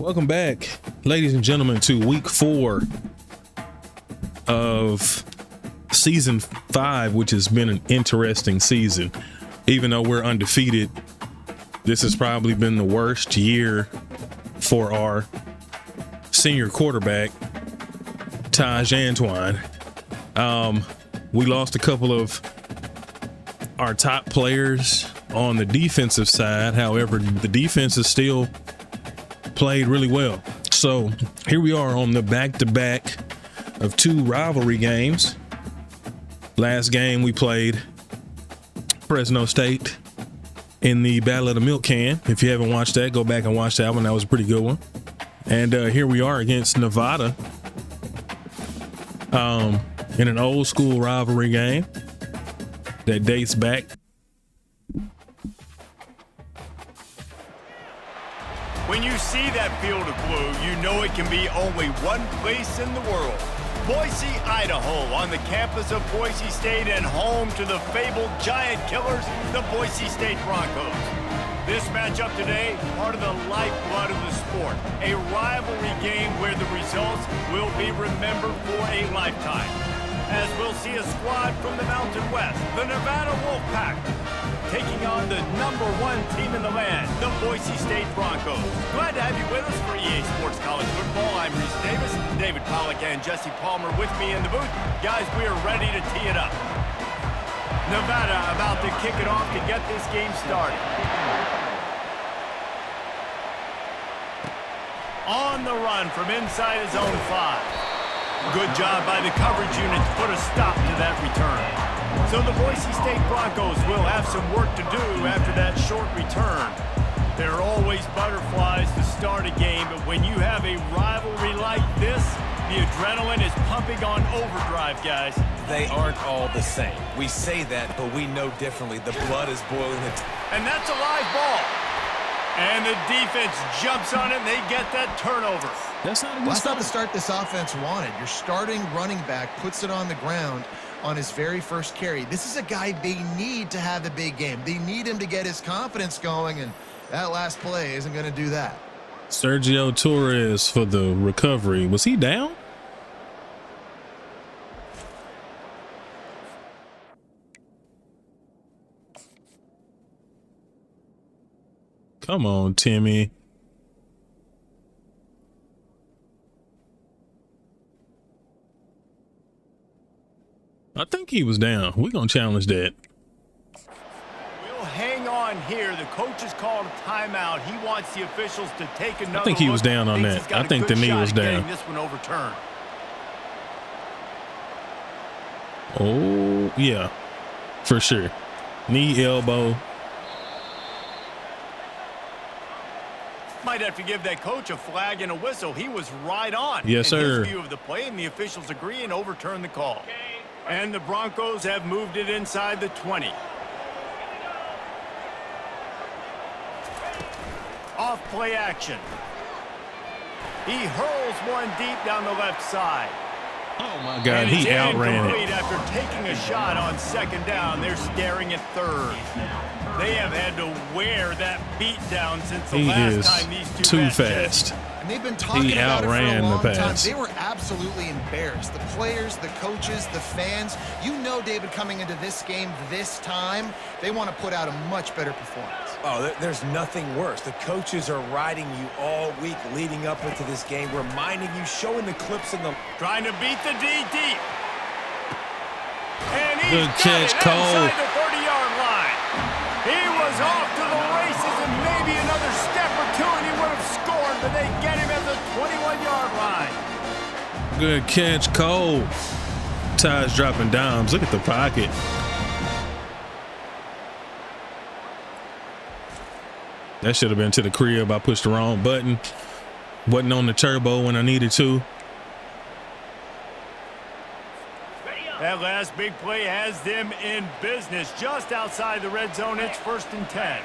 Welcome back, ladies and gentlemen, to week 4 of season 5, which has been an interesting season. Even though we're undefeated, this has probably been the worst year for our senior quarterback, Taj Antoine. We lost a couple of our top players on the defensive side. However, the defense is still played really well. So here we are on the back-to-back of 2 rivalry games. Last game we played Fresno State in the Battle of the Milk Can. If you haven't watched that, go back and watch that one. That was a pretty good one. And here we are against Nevada in an old school rivalry game that dates back. When you see that field of blue, you know it can be only one place in the world. Boise, Idaho, on the campus of Boise State and home to the fabled giant killers, the Boise State Broncos. This matchup today, part of the lifeblood of the sport. A rivalry game where the results will be remembered for a lifetime. As we'll see a squad from the Mountain West, the Nevada Wolfpack, taking on the #1 team in the land, the Boise State Broncos. Glad to have you with us for EA Sports College Football. I'm Reese Davis, David Pollack and Jesse Palmer with me in the booth. Guys, we are ready to tee it up. Nevada about to kick it off to get this game started. On the run from inside his own 5. Good job by the coverage unit to put a stop to that return. So the Boise State Broncos will have some work to do after that short return. There are always butterflies to start a game, but when you have a rivalry like this, the adrenaline is pumping on overdrive, guys. They aren't all the same. We say that, but we know differently. The blood is boiling. And that's a live ball. And the defense jumps on it, and they get that turnover. That's not a good That's start. not the start this offense wanted. Your starting running back puts it on the ground on his very first carry. This is a guy they need to have a big game. They need him to get his confidence going, and that last play isn't going to do that. Sergio Torres for the recovery. Was he down? Come on, Timmy. I think he was down. We're going to challenge that. We'll hang on here. The coach has called a timeout. He wants the officials to take another look. I think he was down on that. I think the knee was down. This one overturned. Oh, yeah, for sure. Knee, elbow. Might have to give that coach a flag and a whistle. He was right on. Yes, sir. His view of the play, and the officials agree and overturn the call. And the Broncos have moved it inside the 20. Off play action. He hurls one deep down the left side. Oh, my God, he outran it. After taking a shot on second down, they're staring at third. They have had to wear that beat down since the last time these two too fast. And they've been talking about it for a long the time. They were absolutely embarrassed. The players, the coaches, the fans. You know, David, coming into this game this time, they want to put out a much better performance. Oh, there's nothing worse. The coaches are riding you all week leading up into this game, reminding you, showing the clips in the... Trying to beat the D deep. And he's good catch, Cole. Inside the 30-yard line. He was off to the races and maybe another step or two and he would have scored, but they get him at the 21-yard line. Good catch, Cole. Ty's dropping dimes. Look at the pocket. That should have been to the crib. I pushed the wrong button. Wasn't on the turbo when I needed to. That last big play has them in business just outside the red zone. It's 1st and 10.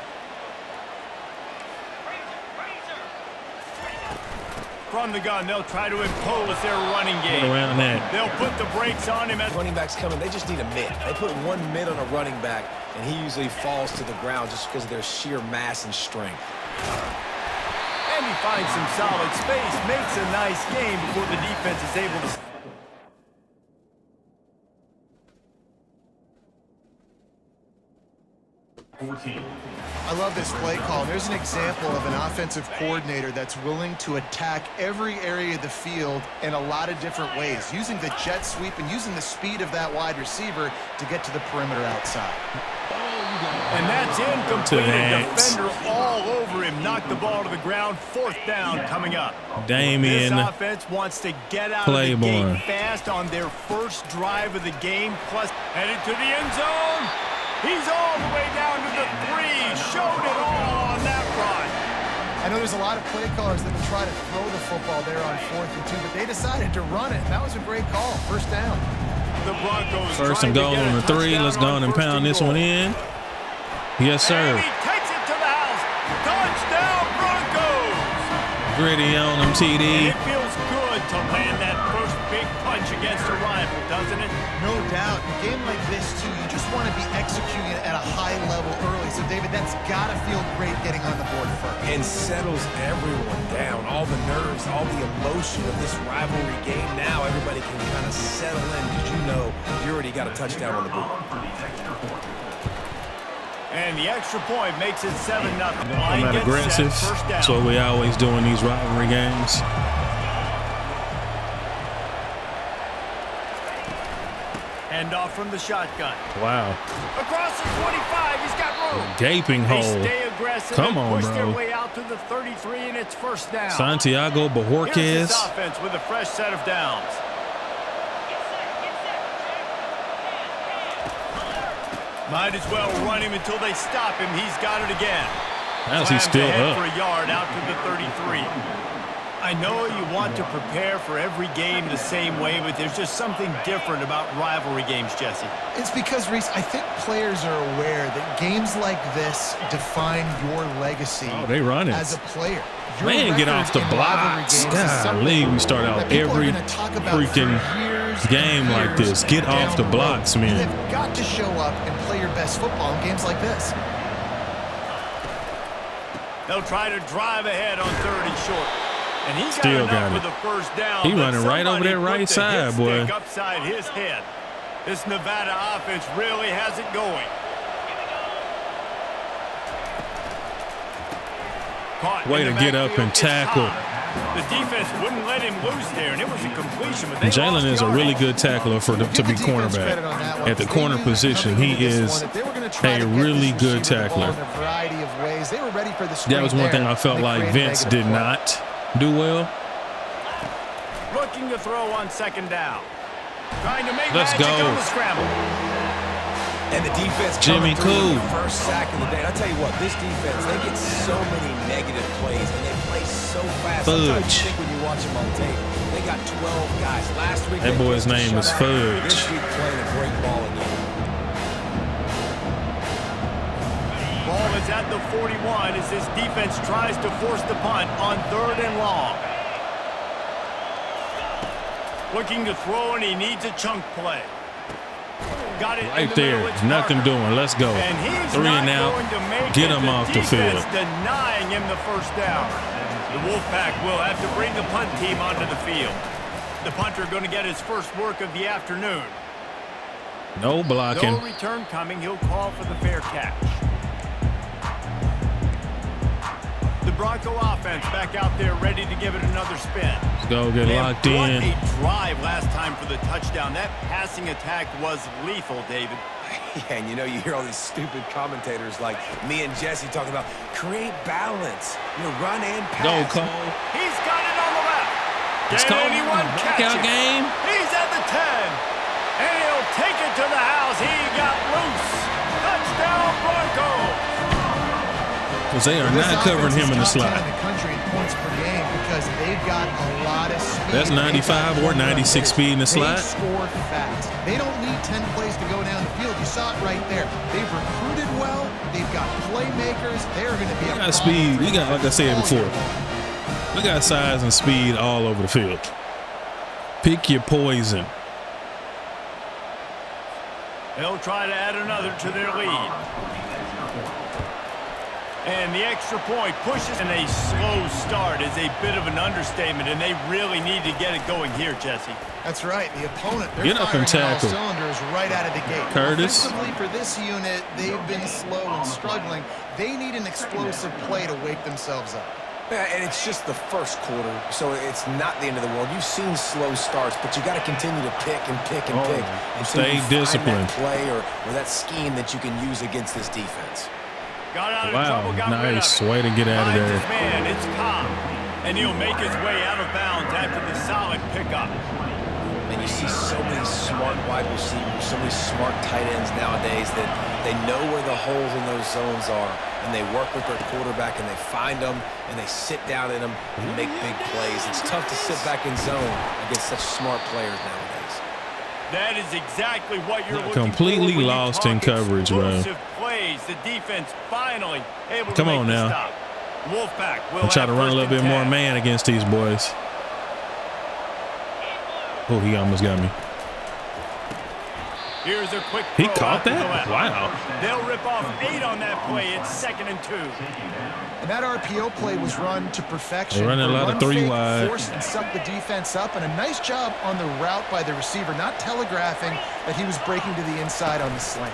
From the gun, they'll try to impose their running game. Around that. They'll put the brakes on him. Running backs coming, they just need a mid. They put one mid on a running back, and he usually falls to the ground just because of their sheer mass and strength. And Maybe finds some solid space, makes a nice game before the defense is able to... I love this play call. There's an example of an offensive coordinator that's willing to attack every area of the field in a lot of different ways, using the jet sweep and using the speed of that wide receiver to get to the perimeter outside. And that's incomplete. Defender all over him. Knocked the ball to the ground. 4th down coming up. Damian This offense wants to get out Claiborne. of the game fast on their first drive of the game. Plus, headed to the end zone. He's all the way down to the 3. Showed it all on that run. I know there's a lot of play callers that would try to throw the football there on 4th and 2, but they decided to run it. That was a great call. First down. The Broncos first and goal on the 3. Let's go on and pound this one in. Yes, sir. And he takes it to the house. Touchdown, Broncos. Gritty on them, TD. It feels good to land that first big punch against a rival, doesn't it? No doubt. A game like this, too, you just want to be executing it at a high level early. So, David, that's got to feel great getting on the board first. And settles everyone down. All the nerves, all the emotion of this rivalry game. Now everybody can kind of settle in because you know you already got a touchdown on the board. And the extra point makes it 7-0. I'm not aggressive. That's what we always do in these rivalry games. Hand off from the shotgun. Wow. Across the 25, he's got room. Gaping They hole. stay aggressive. Come and on, push their bro. way out to the 33, and it's 1st down. Santiago Here's Bojorquez. this offense with a fresh set of downs. Might as well run him until they stop him. He's got it again. How's he still Slams ahead up? for a yard out to the 33. I know you want to prepare for every game the same way, but there's just something different about rivalry games, Jesse. It's because, Reese, I think players are aware that games like this define your legacy They run it. as a player. Your Man, get record off the in rivalry blocks. games is something Golly, we start out that people are every gonna talk about freaking for years game and like years this. Get down off the road. blocks, man. You've got to show up and play your best football in games like this. They'll try to drive ahead on 3rd and short. And he's Still got got enough it. for the first down. He but running right over somebody that right put the side, hit boy. stick upside his head. This Nevada offense really has it going. Caught Way in to the get up backfield. and It's tackle. Todd. The defense wouldn't let him loose there, and it was a completion. But they Jalen lost is a yardage. really good tackler to Give be the defense credit on that cornerback. one, At the because they corner knew that position, coming he into this is one, that they were gonna try a to get really this good receiver the ball tackler. in a variety of ways. They were ready for the screen That was one there, thing I felt and they like created Vince negative did play. not do well. Looking to throw on 2nd down. Trying to make Let's magic go. on the scramble. And the defense Jimmy coming through with Cool. the first sack of the day. I tell you what, this defense, they get so many negative plays, and they play so fast. Sometimes Fudge. you think when you watch them on tape, they got 12 guys. Last week, That they boy's kicked a name is shutout. Fudge. This week, playing a great ball again. Ball is at the 41 as this defense tries to force the punt on 3rd and long. Looking to throw, and he needs a chunk play. Got it in Right the middle. there. It's Nothing Parker. doing. Let's go. And he's 3 not and out. going to make Get it. him off the defense field. denying him the first down. The Wolfpack will have to bring the punt team onto the field. The punter going to get his first work of the afternoon. No blocking. No return coming. He'll call for the fair catch. The Bronco offense back out there ready to give it another spin. Let's go get Man, locked what in. a drive last time for the touchdown. That passing attack was lethal, David. Yeah, and you know, you hear all these stupid commentators like me and Jesse talking about create balance, run and Go, pass. Cole. He's got it on the left. Let's Can go. anyone catch Knockout it? game. He's at the 10. And he'll take it to the house. He got loose. Touchdown, Broncos. Because they are This not covering offense him in the is top 10 slot. in the country in points per game because they've got a lot of speed. That's 95 or 96 speed in the slot. They score fast. They don't need 10 plays to go down the field. You saw it right there. They've recruited well. They've got playmakers. They're going to be We a got speed. We got, like I said before, we got size and speed all over the field. Pick your poison. They'll try to add another to their lead. And the extra point pushes, and a slow start is a bit of an understatement, and they really need to get it going here, Jesse. That's right. The opponent, they're Get up and firing on all tackle. cylinders right out of the gate. Curtis. Offensively, for this unit, they've been slow and struggling. They need an explosive play to wake themselves up. Yeah, and it's just the first quarter, so it's not the end of the world. You've seen slow starts, but you got to continue to pick and pick and pick until stay you find disciplined. that play or that scheme that you can use against this defense. Got out of Wow, trouble, got rid of nice it. way to get out of Finds there. his man, it's Cobb, and he'll make his way out of bounds after the solid pickup. And you see so many smart wide receivers, so many smart tight ends nowadays that they know where the holes in those zones are, and they work with their quarterback, and they find them, and they sit down in them and make big plays. It's tough to sit back in zone against such smart players nowadays. That is exactly what you're looking Completely for when you lost talk in coverage, bro. explosive plays. The defense finally able to Come make on the now. stop. Wolfpack will I'm trying to have run a little first bit and more 10. man against these boys. Oh, he almost got me. Here's a quick He throw caught out to the that? left. Wow. They'll rip off 8 on that play. It's 2nd and 2. And that RPO play was run to perfection. They're running a lot of Run three fake, wide. Forced and sucked the defense up, and a nice job on the route by the receiver, not telegraphing that he was breaking to the inside on the slant.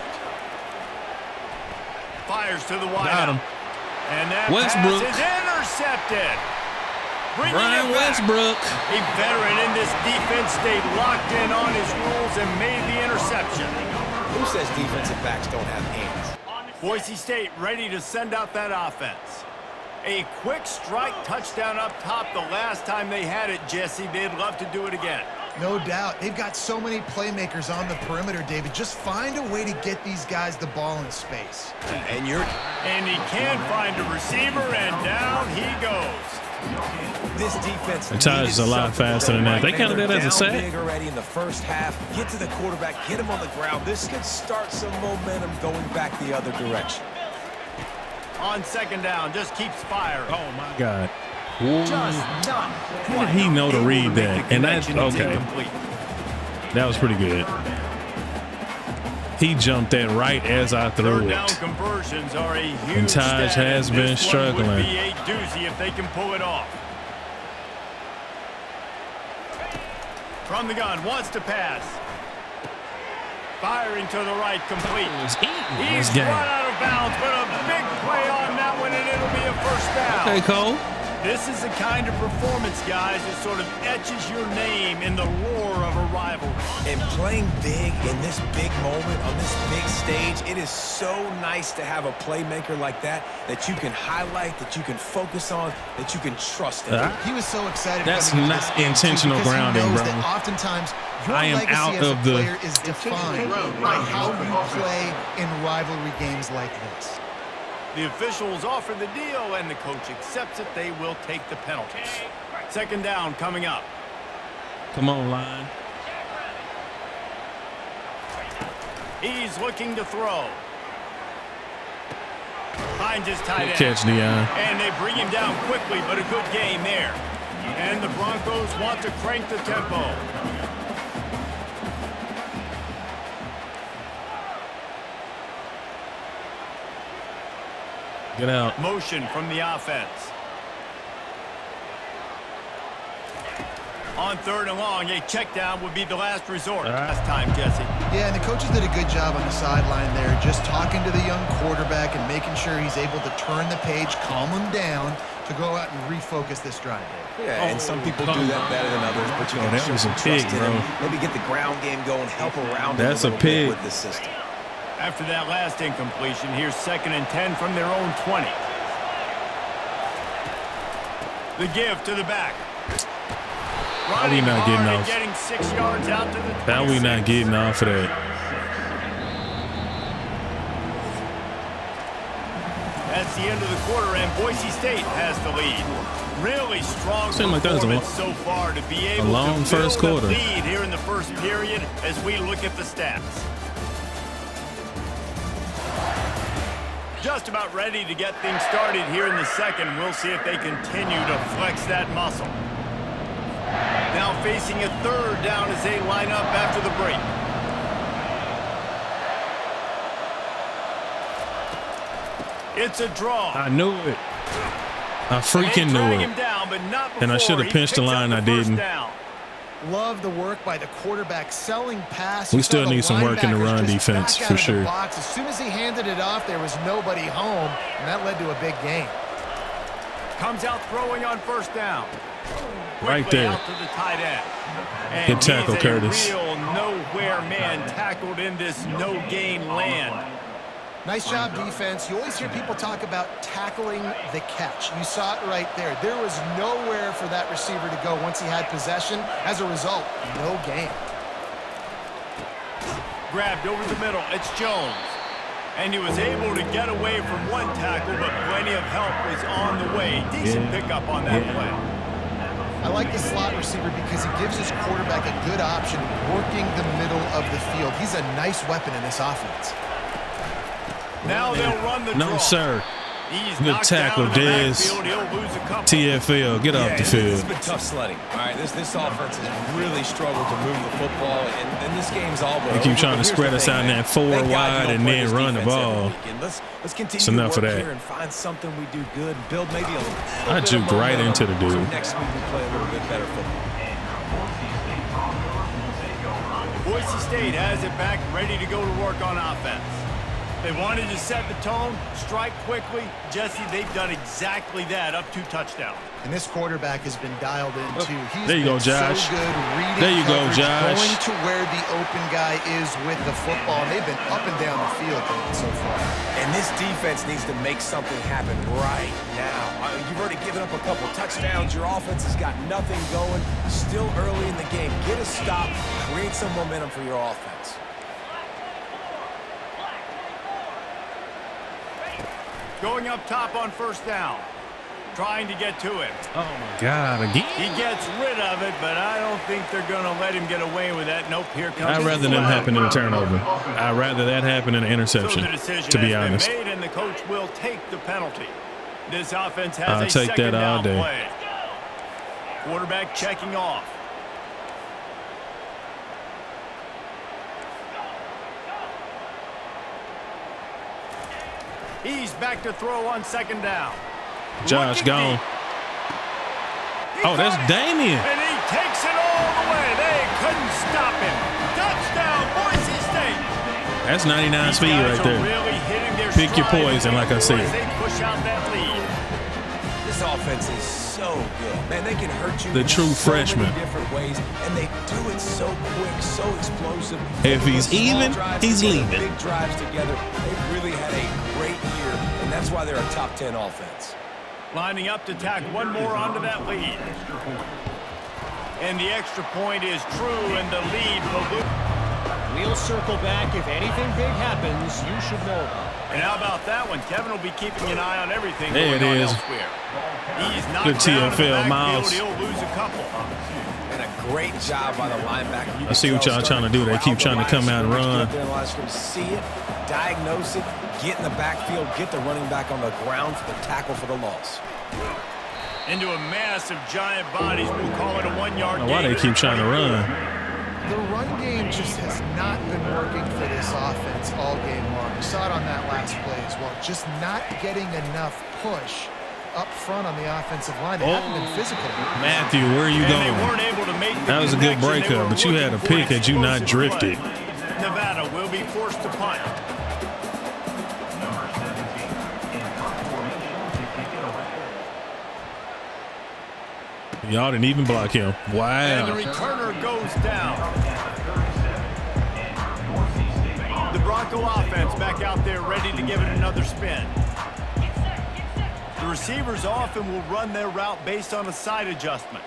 Fires to the wide. Got him. And that Westbrook. pass is intercepted. Bringing Brian it back. Westbrook. A veteran in this defense stayed locked in on his rules and made the interception. Who says defensive backs don't have hands? Boise State ready to send out that offense. A quick strike touchdown up top the last time they had it, Jesse. They'd love to do it again. No doubt. They've got so many playmakers on the perimeter, David. Just find a way to get these guys the ball in space. And And he can find a receiver, and down he goes. this defense The Tigers is a lot needed something faster than that. They right counted now. that as a They're down sack. big already in the first half. Get to the quarterback, get him on the ground. This could start some momentum going back the other direction. On 2nd down, just keeps firing. Oh, my God. Just not How did he know to able read make that? the And that's connection. It's okay. incomplete. That was pretty good. He jumped that right as I threw Third down it. conversions are a huge And Taj stat, has and been this one struggling. would be a doozy if they can pull it off. From the gun, wants to pass. Firing to the right, complete. He's This game. run out of bounds, but a big play on that one, and it'll be a first down. Okay, Cole. This is the kind of performance, guys, that sort of etches your name in the roar of a rivalry. And playing big in this big moment on this big stage, it is so nice to have a playmaker like that you can highlight, that you can focus on, that you can trust in. He was so excited. That's coming into not this game, too, intentional because he grounding, knows bro. that oftentimes your I am legacy out as a of the- player is defined by how you play in rivalry games like this. The officials offer the deal, and the coach accepts it. They will take the penalties. 2nd down coming up. Come on, line. He's looking to throw. Finds his tight end. Catch, Dion. And they bring him down quickly, but a good game there. And the Broncos want to crank the tempo. Get out. Motion from the offense. On 3rd and long, a check down would be the last resort. Last time, Jesse. Yeah, and the coaches did a good job on the sideline there, just talking to the young quarterback and making sure he's able to turn the page, calm him down to go out and refocus this drive. Yeah, and some people do that better than others, but you that got to show was a some trust pig, in bro. them. Maybe get the ground game going, help around That's them a a little bit pig. with the system. After that last incompletion, here's 2nd and 10 from their own 20. The give to the back. How we not getting hard and off? getting 6 yards out to the 26. How we not getting off of that? That's the end of the quarter, and Boise State has the lead. Really strong Seemed like that was performance so far to be able long to first build quarter. a lead here in the first period as we look at the stats. Just about ready to get things started here in the second. We'll see if they continue to flex that muscle. Now facing a 3rd down as they line up after the break. It's a draw. I knew it. I freaking knew it. And I should have pinched the line. I didn't. Love the work by the quarterback selling pass. We still need some work in the run defense for sure. As soon as he handed it off, there was nobody home, and that led to a big gain. Comes out throwing on first down. Right there. Out to the tight end. And good tackle, Curtis. Real nowhere man tackled in this no-gain land. Nice job, defense. You always hear people talk about tackling the catch. You saw it right there. There was nowhere for that receiver to go once he had possession. As a result, no gain. Grabbed over the middle. It's Jones. And he was able to get away from one tackle, but plenty of help was on the way. Decent pickup on that play. I like the slot receiver because he gives his quarterback a good option working the middle of the field. He's a nice weapon in this offense. Now they'll run the draw. No, sir. Good tackle, Dez. TFL, get off the field. This has been tough sledding. All right, this offense has really struggled to move the football, and this game's all over. They keep trying to spread us out in that 4 wide and then run the ball. Let's continue It's enough to of work that. here and find something we do good, build maybe a little I bit juked of right momentum into the dude. so next week we play a little bit better football. Boise State has it back, ready to go to work on offense. They wanted to set the tone, strike quickly. Jesse, they've done exactly that, up 2 touchdowns. And this quarterback has been dialed in, too. He's there you go, Josh. so good reading there you coverage, go, Josh. going to where the open guy is with the football. And they've been up and down the field so far. And this defense needs to make something happen right now. You've already given up a couple touchdowns. Your offense has got nothing going. Still early in the game. Get a stop. Create some momentum for your offense. Going up top on first down. Trying to get to him. Oh, my God, again. He gets rid of it, but I don't think they're going to let him get away with that. Nope, here comes. I'd rather them happen in a turnover. I'd rather that happen in an interception, to be honest. Made, and the coach will take the penalty. This offense has I'll a take second that all down day. play. Quarterback checking off. He's back to throw on second down. Josh gone. Oh, that's Damien. And he takes it all the way. They couldn't stop him. Touchdown, Boise State. That's 99 speed right there. Really hitting their Pick your stride poison, like I said. as they push out that lead. This offense is so good. Man, they can hurt you The in true so freshman. many different ways, and they do it so quick, so explosive. If he's Small even, drives he's together, leaving. Big drives together. They've really had a great year, and that's why they're a top 10 offense. Lining up to tack one more onto that lead. And the extra point is true, and the lead will. We'll circle back. If anything big happens, you should know about it. And how about that one? Kevin will be keeping an eye on everything There going it on is. elsewhere. He's knocked Good down in the TFL, backfield. Miles. He'll lose a couple. And a great job by the linebacker. You I see can what tell y'all trying to do. They keep trying to come out and run. Get there in the line of scrimmage, see it, diagnose it, get in the backfield, get the running back on the ground for the tackle for the loss. Into a mass of giant bodies. We'll call it a 1-yard gain. Why they keep trying to run? The run game just has not been working for this offense all game long. You saw it on that last play as well. Just not getting enough push up front on the offensive line. They haven't been physical. Matthew, where are you And they going? weren't able to make the That was a good connection. They breakup, were but you had a looking pick for had you not explosive drifted. play. Nevada will be forced to punt. Y'all didn't even block him. And the Wow. returner goes down. The Bronco offense back out there ready to give it another spin. The receivers often will run their route based on a side adjustment.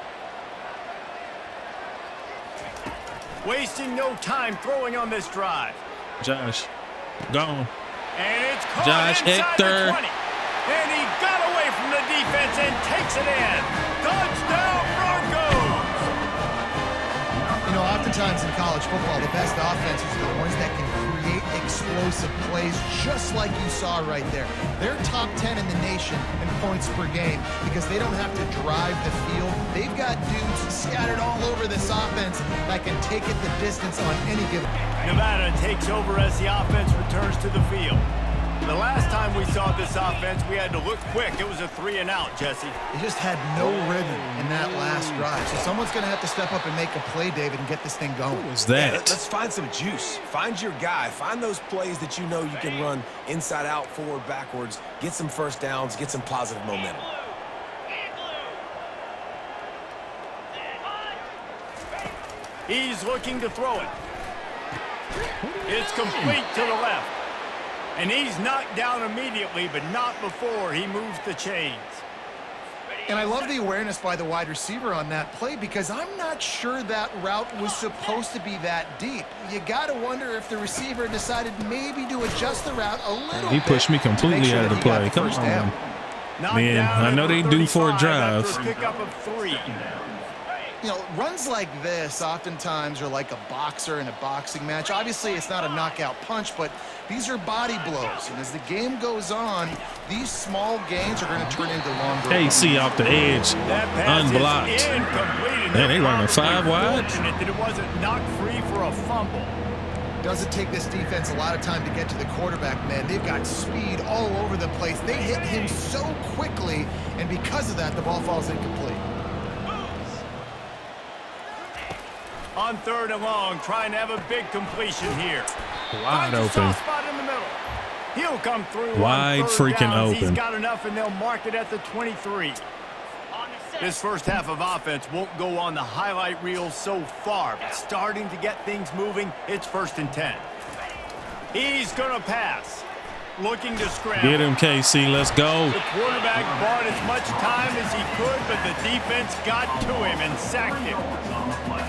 Wasting no time throwing on this drive. Josh, gone. And it's caught Josh inside Hector. the 20. And he got away from the defense and takes it in. Touchdown, Broncos! You know, oftentimes in college football, the best offenses are the ones that can create explosive plays, just like you saw right there. They're top 10 in the nation in points per game because they don't have to drive the field. They've got dudes scattered all over this offense that can take it the distance on any given. Nevada takes over as the offense returns to the field. The last time we saw this offense, we had to look quick. It was a 3-and-out, Jesse. They just had no rhythm in that last drive. So someone's going to have to step up and make a play, David, and get this thing going. What was that? Yeah, let's find some juice. Find your guy. Find those plays that you know you can run inside out, forward, backwards. Get some first downs. Get some positive momentum. He's looking to throw it. It's complete to the left. And he's knocked down immediately, but not before he moves the chains. And I love the awareness by the wide receiver on that play because I'm not sure that route was supposed to be that deep. You got to wonder if the receiver decided maybe to adjust the route a little bit. He pushed me completely out of the play. Come on. Man, I know they do for a drive. Pickup of 3. You know, runs like this oftentimes are like a boxer in a boxing match. Obviously, it's not a knockout punch, but these are body blows. And as the game goes on, these small gains are going to turn into longer. KC off the edge, unblocked. Man, they running 5 wide. That it wasn't knocked free for a fumble. Doesn't take this defense a lot of time to get to the quarterback, man. They've got speed all over the place. They hit him so quickly, and because of that, the ball falls incomplete. On 3rd and long, trying to have a big completion here. Wide open. Spot in the middle. He'll come through. Wide freaking open. He's got enough, and they'll mark it at the 23. This first half of offense won't go on the highlight reel so far, but starting to get things moving, it's 1st and 10. He's going to pass. Looking to scramble. Get him, KC. Let's go. The quarterback bought as much time as he could, but the defense got to him and sacked him.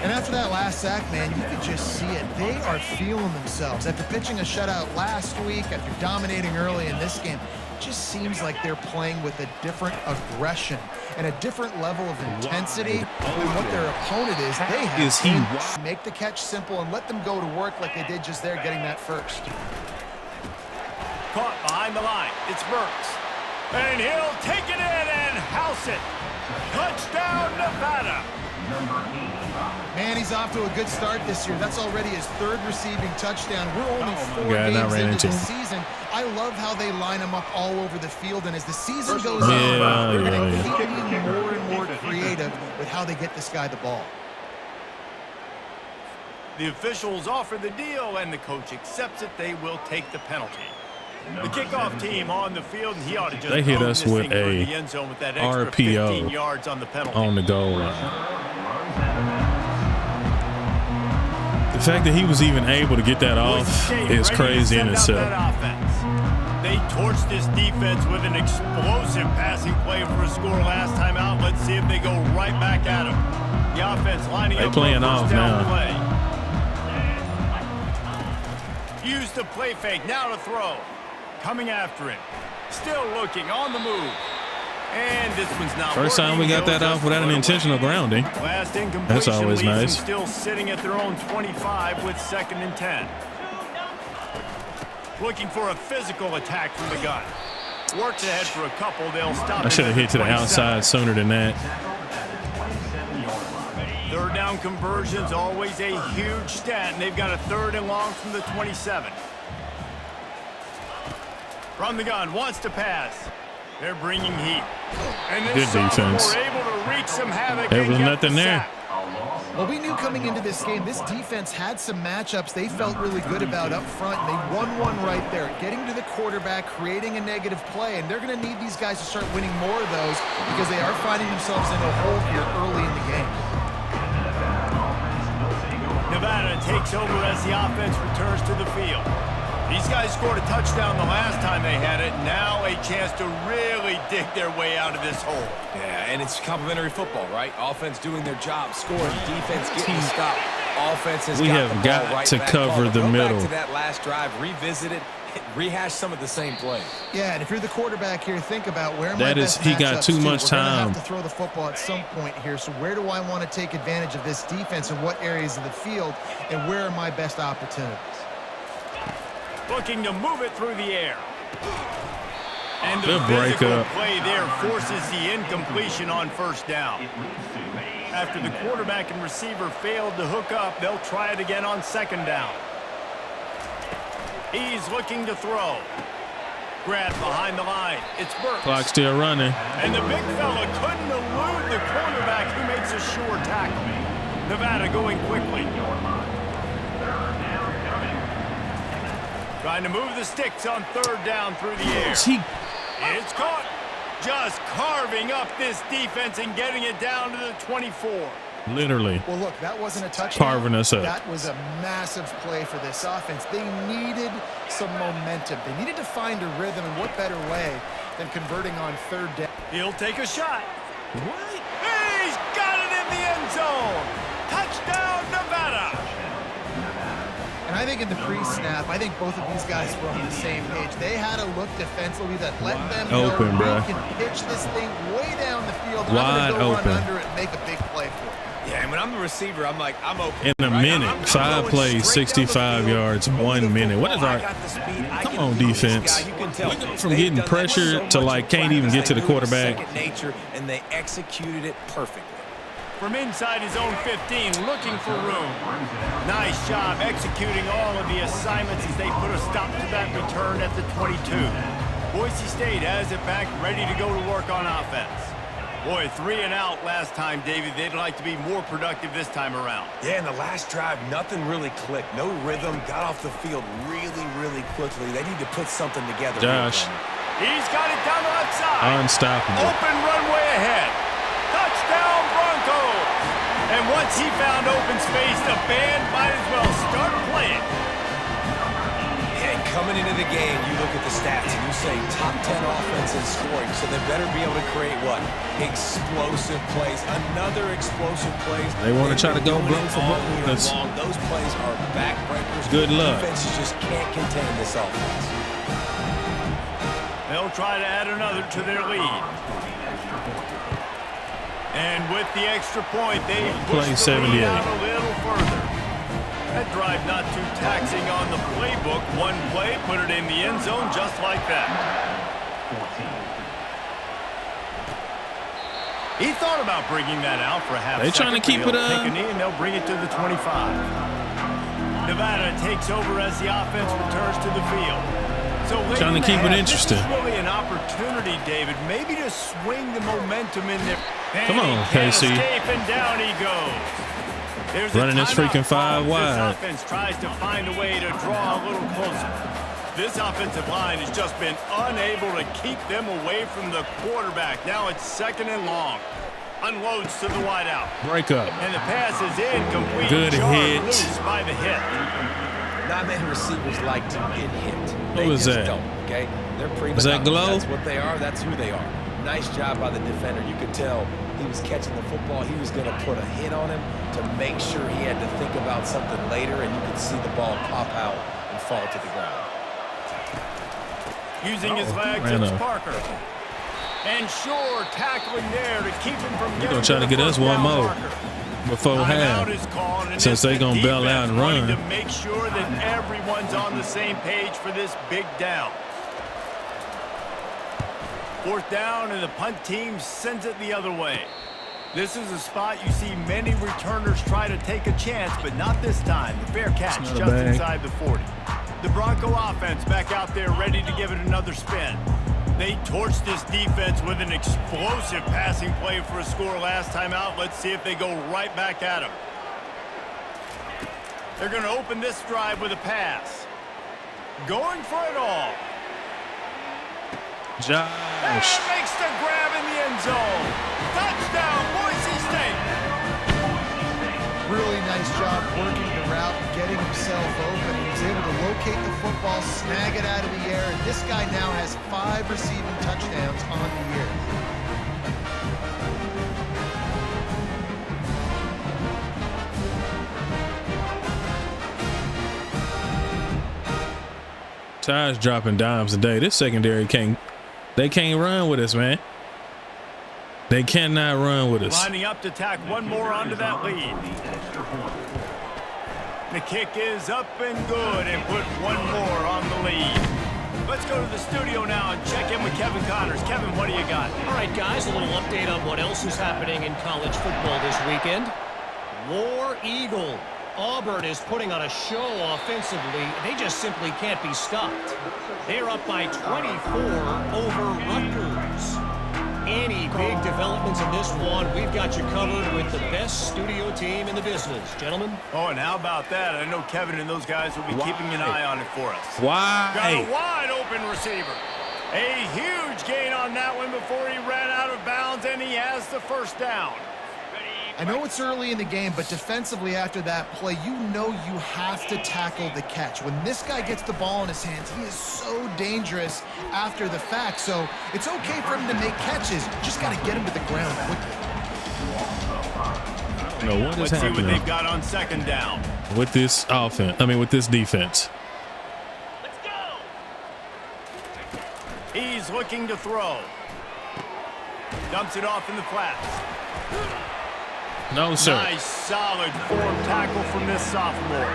And after that last sack, man, you could just see it. They are feeling themselves. After pitching a shutout last week, after dominating early in this game, it just seems like they're playing with a different aggression and a different level of intensity than what their opponent is. They have to make the catch simple and let them go to work like they did just there getting that first. Caught behind the line. It's Burks. And he'll take it in and house it. Touchdown, Nevada. Man, he's off to a good start this year. That's already his 3rd receiving touchdown. We're only 4 games into the season. I love how they line him up all over the field. And as the season goes on, they're going to keep being more and more creative with how they get this guy the ball. The officials offer the deal, and the coach accepts it. They will take the penalty. The kickoff team on the field, and he ought to just they hit us with a with that extra 15 yards on the penalty. On the goal line. The fact that he was even able to get that off is crazy in itself. They torched this defense with an explosive passing play for a score last time out. Let's see if they go right back at him. The offense lining up. They playing off now. Use the play fake. Now to throw. Coming after him. Still looking on the move. And this one's not First time we got that off without an intentional grounding. Last incompletion. That's always nice. Still sitting at their own 25 with 2nd and 10. Looking for a physical attack from the gun. Works ahead for a couple. They'll stop. I should have hit to the outside sooner than that. 3rd down conversions, always a huge stat, and they've got a 3rd and long from the 27. From the gun, wants to pass. They're bringing heat. And this good defense. Able to wreak some havoc. There was nothing there. Well, we knew coming into this game, this defense had some matchups they felt really good about up front, and they won one right there, getting to the quarterback, creating a negative play, and they're going to need these guys to start winning more of those because they are finding themselves in a hole here early in the game. Nevada takes over as the offense returns to the field. These guys scored a touchdown the last time they had it. Now a chance to really dig their way out of this hole. Yeah, and it's complimentary football, right? Offense doing their job, scoring, defense getting the stop. Offense has got to cover the middle. Go back to that last drive, revisit it, rehash some of the same plays. Yeah, and if you're the quarterback here, think about where my best he got too much time. We're going to have to throw the football at some point here. So where do I want to take advantage of this defense and what areas of the field, and where are my best opportunities? Looking to move it through the air. And the break physical up play there forces the incompletion on 1st down. After the quarterback and receiver failed to hook up, they'll try it again on 2nd down. He's looking to throw. grab behind the line. It's Burks. Clock still running. And the big fella couldn't elude the cornerback who makes a sure tackle. Nevada going quickly. Trying to move the sticks on third down through the air. It's caught. Just carving up this defense and getting it down to the 24. Literally. Well, look, that wasn't a touchdown. Carving us up. That was a massive play for this offense. They needed some momentum. They needed to find a rhythm, and what better way than converting on third down. He'll take a shot. What? He's got it in the end zone. Touchdown, Nevada. And I think in the pre-snap, I think both of these guys were on the same page. They had a look defensively that let them know open, bro. we can pitch this thing way down the field. Wide I'm gonna go open. run under it and make a big play for it. Yeah, and when I'm the receiver, I'm like, I'm open. In a minute, I'm 5 going plays, straight down the 65 field, yards, move 1 the minute. What is football. our? I got the speed. I Come can on, beat this defense. guy. You can tell. We go from They've getting done that pressure so to much like in can't even practice. get to the They knew it was quarterback. second nature, and they executed it perfectly. From inside his own 15, looking for room. Nice job executing all of the assignments as they put a stop to that return at the 22. Boise State has it back, ready to go to work on offense. Boy, 3 and out last time, David. They'd like to be more productive this time around. Yeah, in the last drive, nothing really clicked. No rhythm. Got off the field really, really quickly. They need to put something together. Josh. He's got it down the left side. Unstoppable. Open runway ahead. Touchdown, Broncos. And once he found open space, the band might as well start playing. And coming into the game, you look at the stats and you say top 10 offense in scoring, so they better be able to create what? Explosive plays. Another explosive plays. They want to try to go blow for blow. Those plays are backbreakers. Good luck. Defenses just can't contain this offense. They'll try to add another to their lead. And with the extra point, they push the lead out a little further. That drive not too taxing on the playbook. One play, put it in the end zone just like that. He thought about bringing that out for a half second. They trying to keep it up. Take a knee and they'll bring it to the 25. Nevada takes over as the offense returns to the field. So trying to keep it interesting. This is really an opportunity, David, maybe to swing the momentum in there. Come on, KC. And down he goes. There's running this freaking 5 wide. This offense tries to find a way to draw a little closer. This offensive line has just been unable to keep them away from the quarterback. Now it's 2nd and long. Unloads to the wideout. Break up. And the pass is incomplete. Good hit. Loose by the hit. Not many receivers like to get hit. Who is that? Don't, okay? They're prima Is that Glow? That's what they are. That's who they are. Nice job by the defender. You could tell he was catching the football. He was going to put a hit on him to make sure he had to think about something later, and you could see the ball pop out and fall to the ground. Using his legs, it's Parker. And sure, tackling there to keep him from getting going to try to get us one more before half, since they're going to bail out and run. To make sure that everyone's on the same page for this big down. 4th down, and the punt team sends it the other way. This is a spot you see many returners try to take a chance, but not this time. The fair catch just inside the 40. The Bronco offense back out there ready to give it another spin. They torched this defense with an explosive passing play for a score last time out. Let's see if they go right back at him. They're going to open this drive with a pass. Going for it all. Josh. And makes the grab in the end zone. Touchdown, Boise State. Really nice job working the route and getting himself open. He was able to locate the football, snag it out of the air, and this guy now has 5 receiving touchdowns on the year. Ty's dropping dimes today. This secondary can't run with us, man. They cannot run with us. Lining up to tack one more onto that lead. The kick is up and good and put one more on the lead. Let's go to the studio now and check in with Kevin Connors. Kevin, what do you got? All right, guys, a little update on what else is happening in college football this weekend. War Eagle Auburn is putting on a show offensively. They just simply can't be stopped. They're up by 24 over Rutgers. Any big developments in this one, we've got you covered with the best studio team in the business, gentlemen. Oh, and how about that? I know Kevin and those guys will be keeping an eye on it for us. Why? Got a wide open receiver. A huge gain on that one before he ran out of bounds, and he has the first down. I know it's early in the game, but defensively after that play, you know you have to tackle the catch. When this guy gets the ball in his hands, he is so dangerous after the fact. So it's okay for him to make catches. Just got to get him to the ground quickly. I don't know what is happening. Let's see what they've got on second down. With this offense, with this defense. Let's go. He's looking to throw. Dumps it off in the flats. No, sir. Nice, solid form tackle from this sophomore.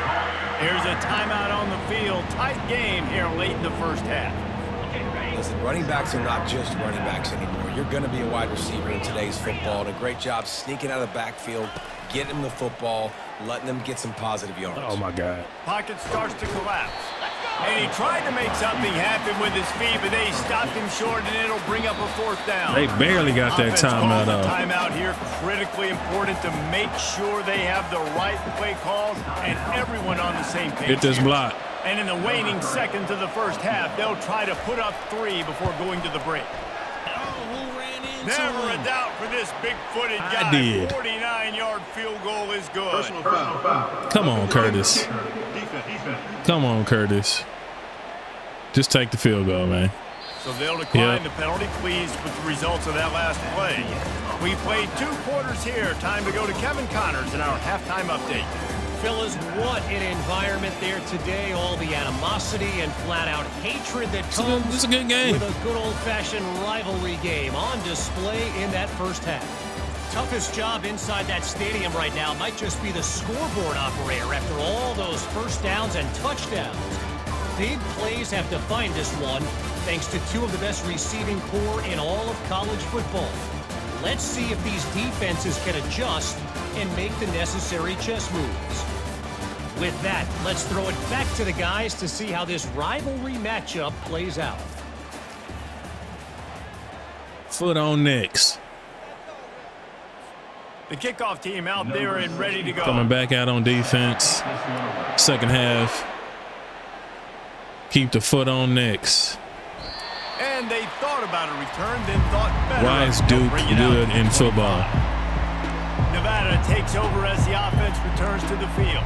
Here's a timeout on the field. Tight game here late in the first half. Listen, running backs are not just running backs anymore. You're going to be a wide receiver in today's football. And a great job sneaking out of the backfield, getting them the football, letting them get some positive yards. Oh, my God. Pocket starts to collapse. And he tried to make something happen with his feet, but they stopped him short, and it'll bring up a fourth down. They barely got that timeout off. Timeout here, critically important to make sure they have the right play calls and everyone on the same page. Get this block. And in the waning seconds of the first half, they'll try to put up 3 before going to the break. Never a doubt for this big-footed guy. 49-yard field goal is good. Come on, Curtis. Come on, Curtis. Just take the field goal, man. So they'll decline the penalty, pleased with the results of that last play. We played 2 quarters here. Time to go to Kevin Connors in our halftime update. Fellas, what an environment there today. All the animosity and flat-out hatred that comes It's a good game. with a good old-fashioned rivalry game on display in that first half. Toughest job inside that stadium right now might just be the scoreboard operator after all those first downs and touchdowns. Big plays have defined this one, thanks to 2 of the best receiving corps in all of college football. Let's see if these defenses can adjust and make the necessary chess moves. With that, let's throw it back to the guys to see how this rivalry matchup plays out. Foot on next. The kickoff team out there and ready to go. Coming back out on defense. Second half. Keep the foot on next. And they thought about a return, then thought better. Why is Duke good in football? Nevada takes over as the offense returns to the field.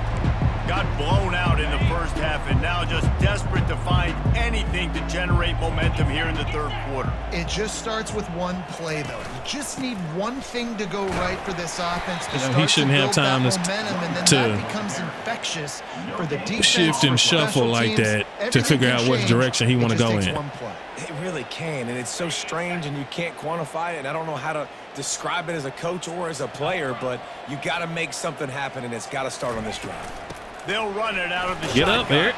Got blown out in the first half and now just desperate to find anything to generate momentum here in the third quarter. It just starts with one play, though. You just need one thing to go right for this offense to start he shouldn't to have build time that momentum, and then to that becomes infectious for the defense, shift and for shuffle special like teams. that to Everything figure can out which change. direction he want to It just go takes in. one play. It really can, and it's so strange, and you can't quantify it, and I don't know how to describe it as a coach or as a player, but you got to make something happen, and it's got to start on this drive. They'll run it out of the Get shotgun. up, Eric.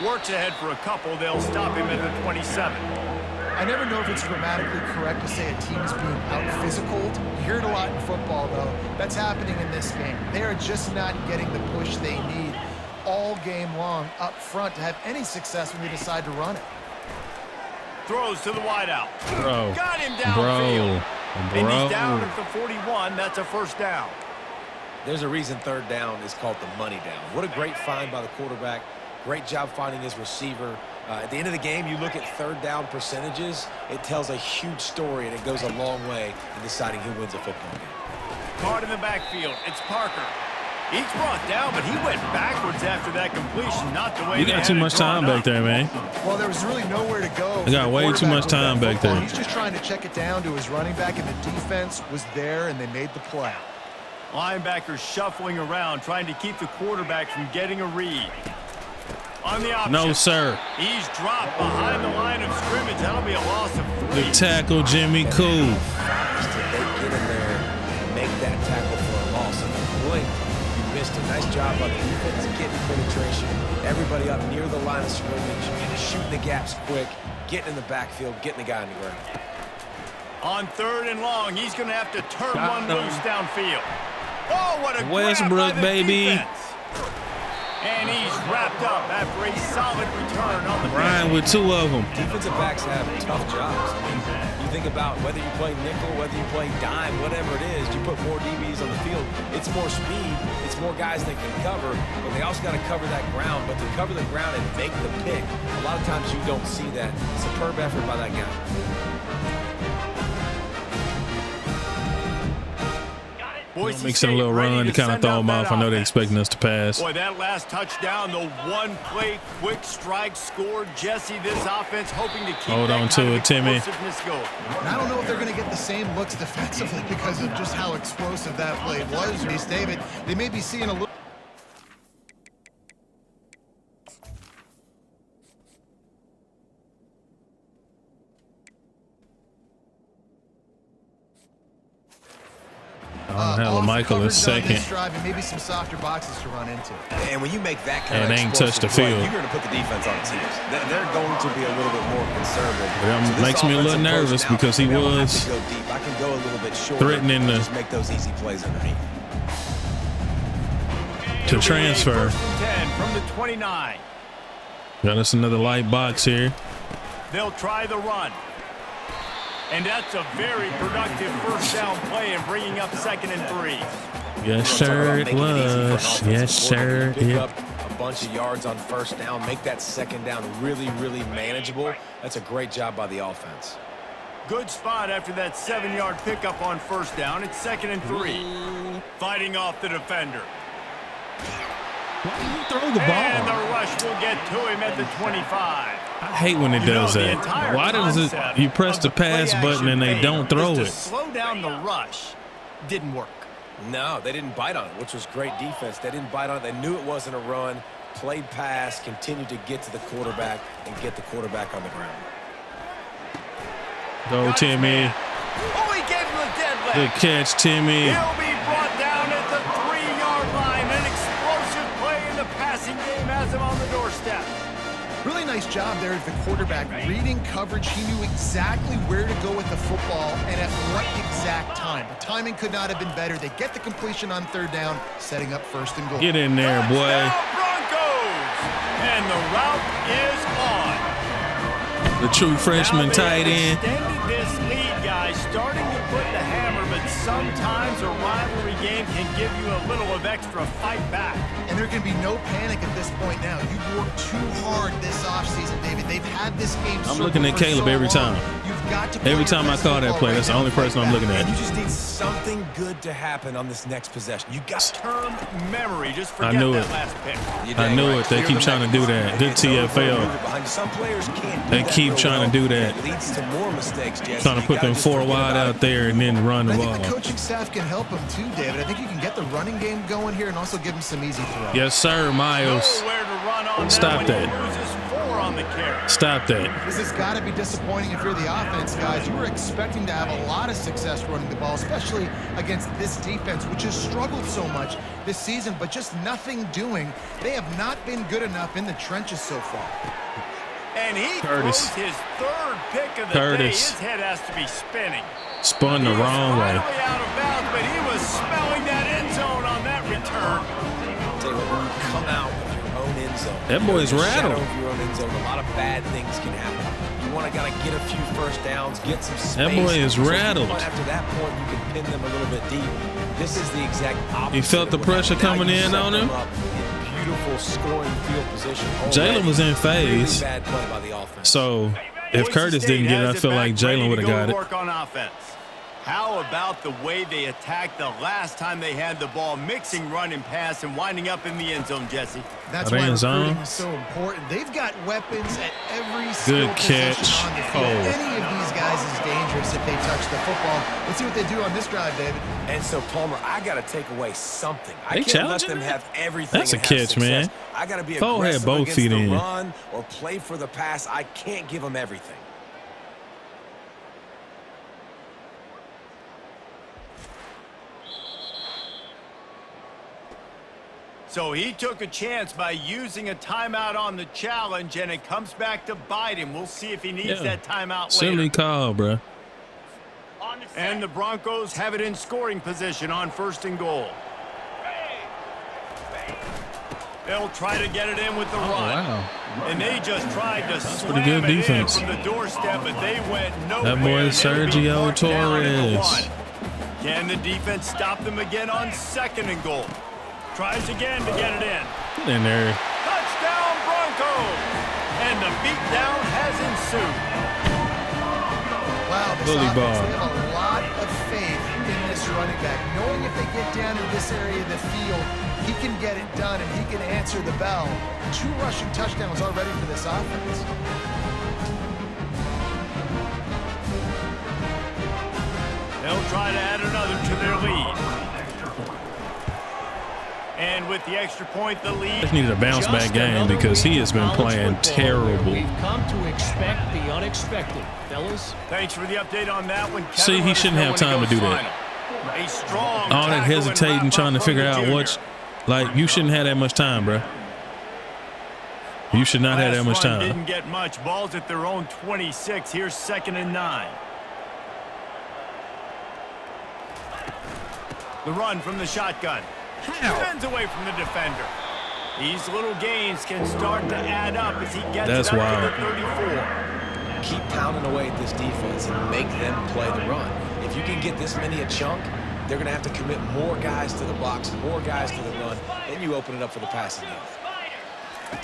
Works ahead for a couple. They'll stop him at the 27. I never know if it's grammatically correct to say a team is being out-physicaled. You hear it a lot in football, though. That's happening in this game. They are just not getting the push they need all game long up front to have any success when they decide to run it. Throws to the wideout. Bro. Got him downfield. And Bro. he's down at the 41. That's a first down. There's a reason third down is called the money down. What a great find by the quarterback. Great job finding his receiver. At the end of the game, you look at third down percentages, it tells a huge story, and it goes a long way in deciding who wins a football game. Caught in the backfield. It's Parker. He's brought down, but he went backwards after that completion, not the way You they got had too it much time drawn back up. there, man. Well, there was really nowhere to go. They got way too much time back there. He's just trying to check it down to his running back, and the defense was there, and they made the play. Linebackers shuffling around, trying to keep the quarterback from getting a read. On the option. No, sir. He's dropped behind the line of scrimmage. That'll be a loss of 3. The tackle, Jimmy Cool. Fast did they get in there and make that tackle for a loss? If you blink, you missed a nice job by the defense getting penetration. Everybody up near the line of scrimmage, shooting the gaps quick, getting in the backfield, getting the guy on the ground. On third and long, he's going to have to turn one loose downfield. Oh, what a grab Westbrook, by the baby. defense. And he's wrapped up after a solid return on the Ryan with 2 of them. Defensive backs have tough jobs. I mean, you think about whether you play nickel, whether you play dime, whatever it is, you put more DBs on the field. It's more speed. It's more guys that can cover, but they also got to cover that ground. But to cover the ground and make the pick, a lot of times you don't see that. Superb effort by that guy. Mixing a little run to kind of throw them off. I know they're expecting us to pass. Boy, that last touchdown, the one-play quick strike score. Jesse, this offense hoping to keep Hold on to it, Timmy. Going. And I don't know if they're going to get the same looks defensively because of just how explosive that play was. David, they may be seeing a little. Michael is second. Maybe some softer boxes to run into. And when you make that kind of ain't touched the play, field. you're going to put the defense on its heels. They're going to be a little bit more conservative. That makes me a little nervous because he was I can go a little bit short. threatening to just make those easy plays underneath. To transfer. 10 from the 29. Got us another light box here. They'll try the run. And that's a very productive first down play and bringing up 2nd and 3. Yes, sir, it was. Yes, sir. Pick up a bunch of yards on first down, make that 2nd down really, really manageable. That's a great job by the offense. Good spot after that 7-yard pickup on first down. It's 2nd and 3. Fighting off the defender. Why did he throw the ball? And the rush will get to him at the 25. I hate when it does that. Why does it? You press the pass button and they don't throw it. Slow down the rush. Didn't work. No, they didn't bite on it, which was great defense. They didn't bite on it. They knew it wasn't a run. Played pass, continued to get to the quarterback and get the quarterback on the ground. Go, Timmy. Oh, he gave him a dead leg. Good catch, Timmy. He'll be brought down at the 3-yard line. An explosive play in the passing game has him on the doorstep. Really nice job there at the quarterback. Reading coverage, he knew exactly where to go with the football and at what exact time. The timing could not have been better. They get the completion on 3rd down, setting up 1st and goal. Get in there, boy. Broncos! And the route is on. The true freshman tight end. Extended this lead, guys, starting to put the hammer, but sometimes a rivalry game can give you a little of extra fight back. And there can be no panic at this point now. You've worked too hard this offseason, David. They've had this game. I'm looking at Caleb every time. Every time I call that play, that's the only person I'm looking at. And you just need something good to happen on this next possession. You got term memory. Just forget I knew that it. last pick. I knew it. They keep trying to do that. Good TFL. Some players can't. They keep trying to do that. It leads to more mistakes, Jesse. Trying to put them 4 wide out there and then run the I ball. think the coaching staff can help him too, David. I think you can get the running game going here and also give him some easy throws. Yes, sir, Miles. Nowhere to run on Stop when that. He loses 4 on the carry. Stop that. This has got to be disappointing if you're the offense, guys. You were expecting to have a lot of success running the ball, especially against this defense, which has struggled so much this season, but just nothing doing. They have not been good enough in the trenches so far. And he Curtis. throws his 3rd pick of the day. His head has to be spinning. Spun the wrong way. Finally out of bounds, but he was smelling that end zone on that return. Tell you what, when you come out of your own end zone, That boy's rattled. Of your own end zone, a lot of bad things can happen. You want to kind of get a few first downs, get some space. That boy is rattled. After that point, you can pin them a little bit deep. This is the exact opposite. He felt the pressure coming in on him. Beautiful scoring field position. Jalen was in phase. Really bad play by the offense. So if Boise Curtis State didn't get it, I has feel back, like Jalen ready would have to got go it. work on offense. How about the way they attacked the last time they had the ball, mixing run and pass and winding up in the end zone, Jesse? That's why recruiting is so important. They've got weapons at every skill position on the field. Any of these guys is dangerous if they touch the football. Let's see what they do on this drive, David. And so, Palmer, I got to take away something. They I can't let challenging them that? have everything. That's a and have catch, success. man. I got to be Foe had aggressive both against feet the in. run or play for the pass. I can't give them everything. So he took a chance by using a timeout on the challenge, and it comes back to bite him. We'll see if he needs that timeout later. Silly call, bro. And the Broncos have it in scoring position on 1st and goal. They'll try to get it in with the run. Wow. And they just tried to slam pretty good it defense. in from the doorstep, but they went nowhere. That boy Sergio Torres. Can the defense stop them again on 2nd and goal? Tries again to get it in. Get in there. Touchdown Broncos! And the beatdown has ensued. Wow, this Bully offense, ball. they have a lot of faith in this running back. Knowing if they get down in this area of the field, he can get it done and he can answer the bell. 2 rushing touchdowns already for this offense. They'll try to add another to their lead. And with the extra point, the lead. Just needed a bounce back game because he has been playing terrible. We've come to expect the unexpected, fellas. Thanks for the update on that one. See, he shouldn't have time to do that. A strong All that tackle and hesitating, wrap trying to up from figure the out junior. what's like. You shouldn't have that much time, bro. You should not have that much Last run time. Didn't get much. Ball's at their own 26. Here's 2nd and 9. The run from the shotgun. Spins away from the defender. These little gains can start to add up as he gets That's it up wild. to the 34. Keep pounding away at this defense and make them play the run. If you can get this many a chunk, they're going to have to commit more guys to the box, more guys to the run, then you open it up for the passing game.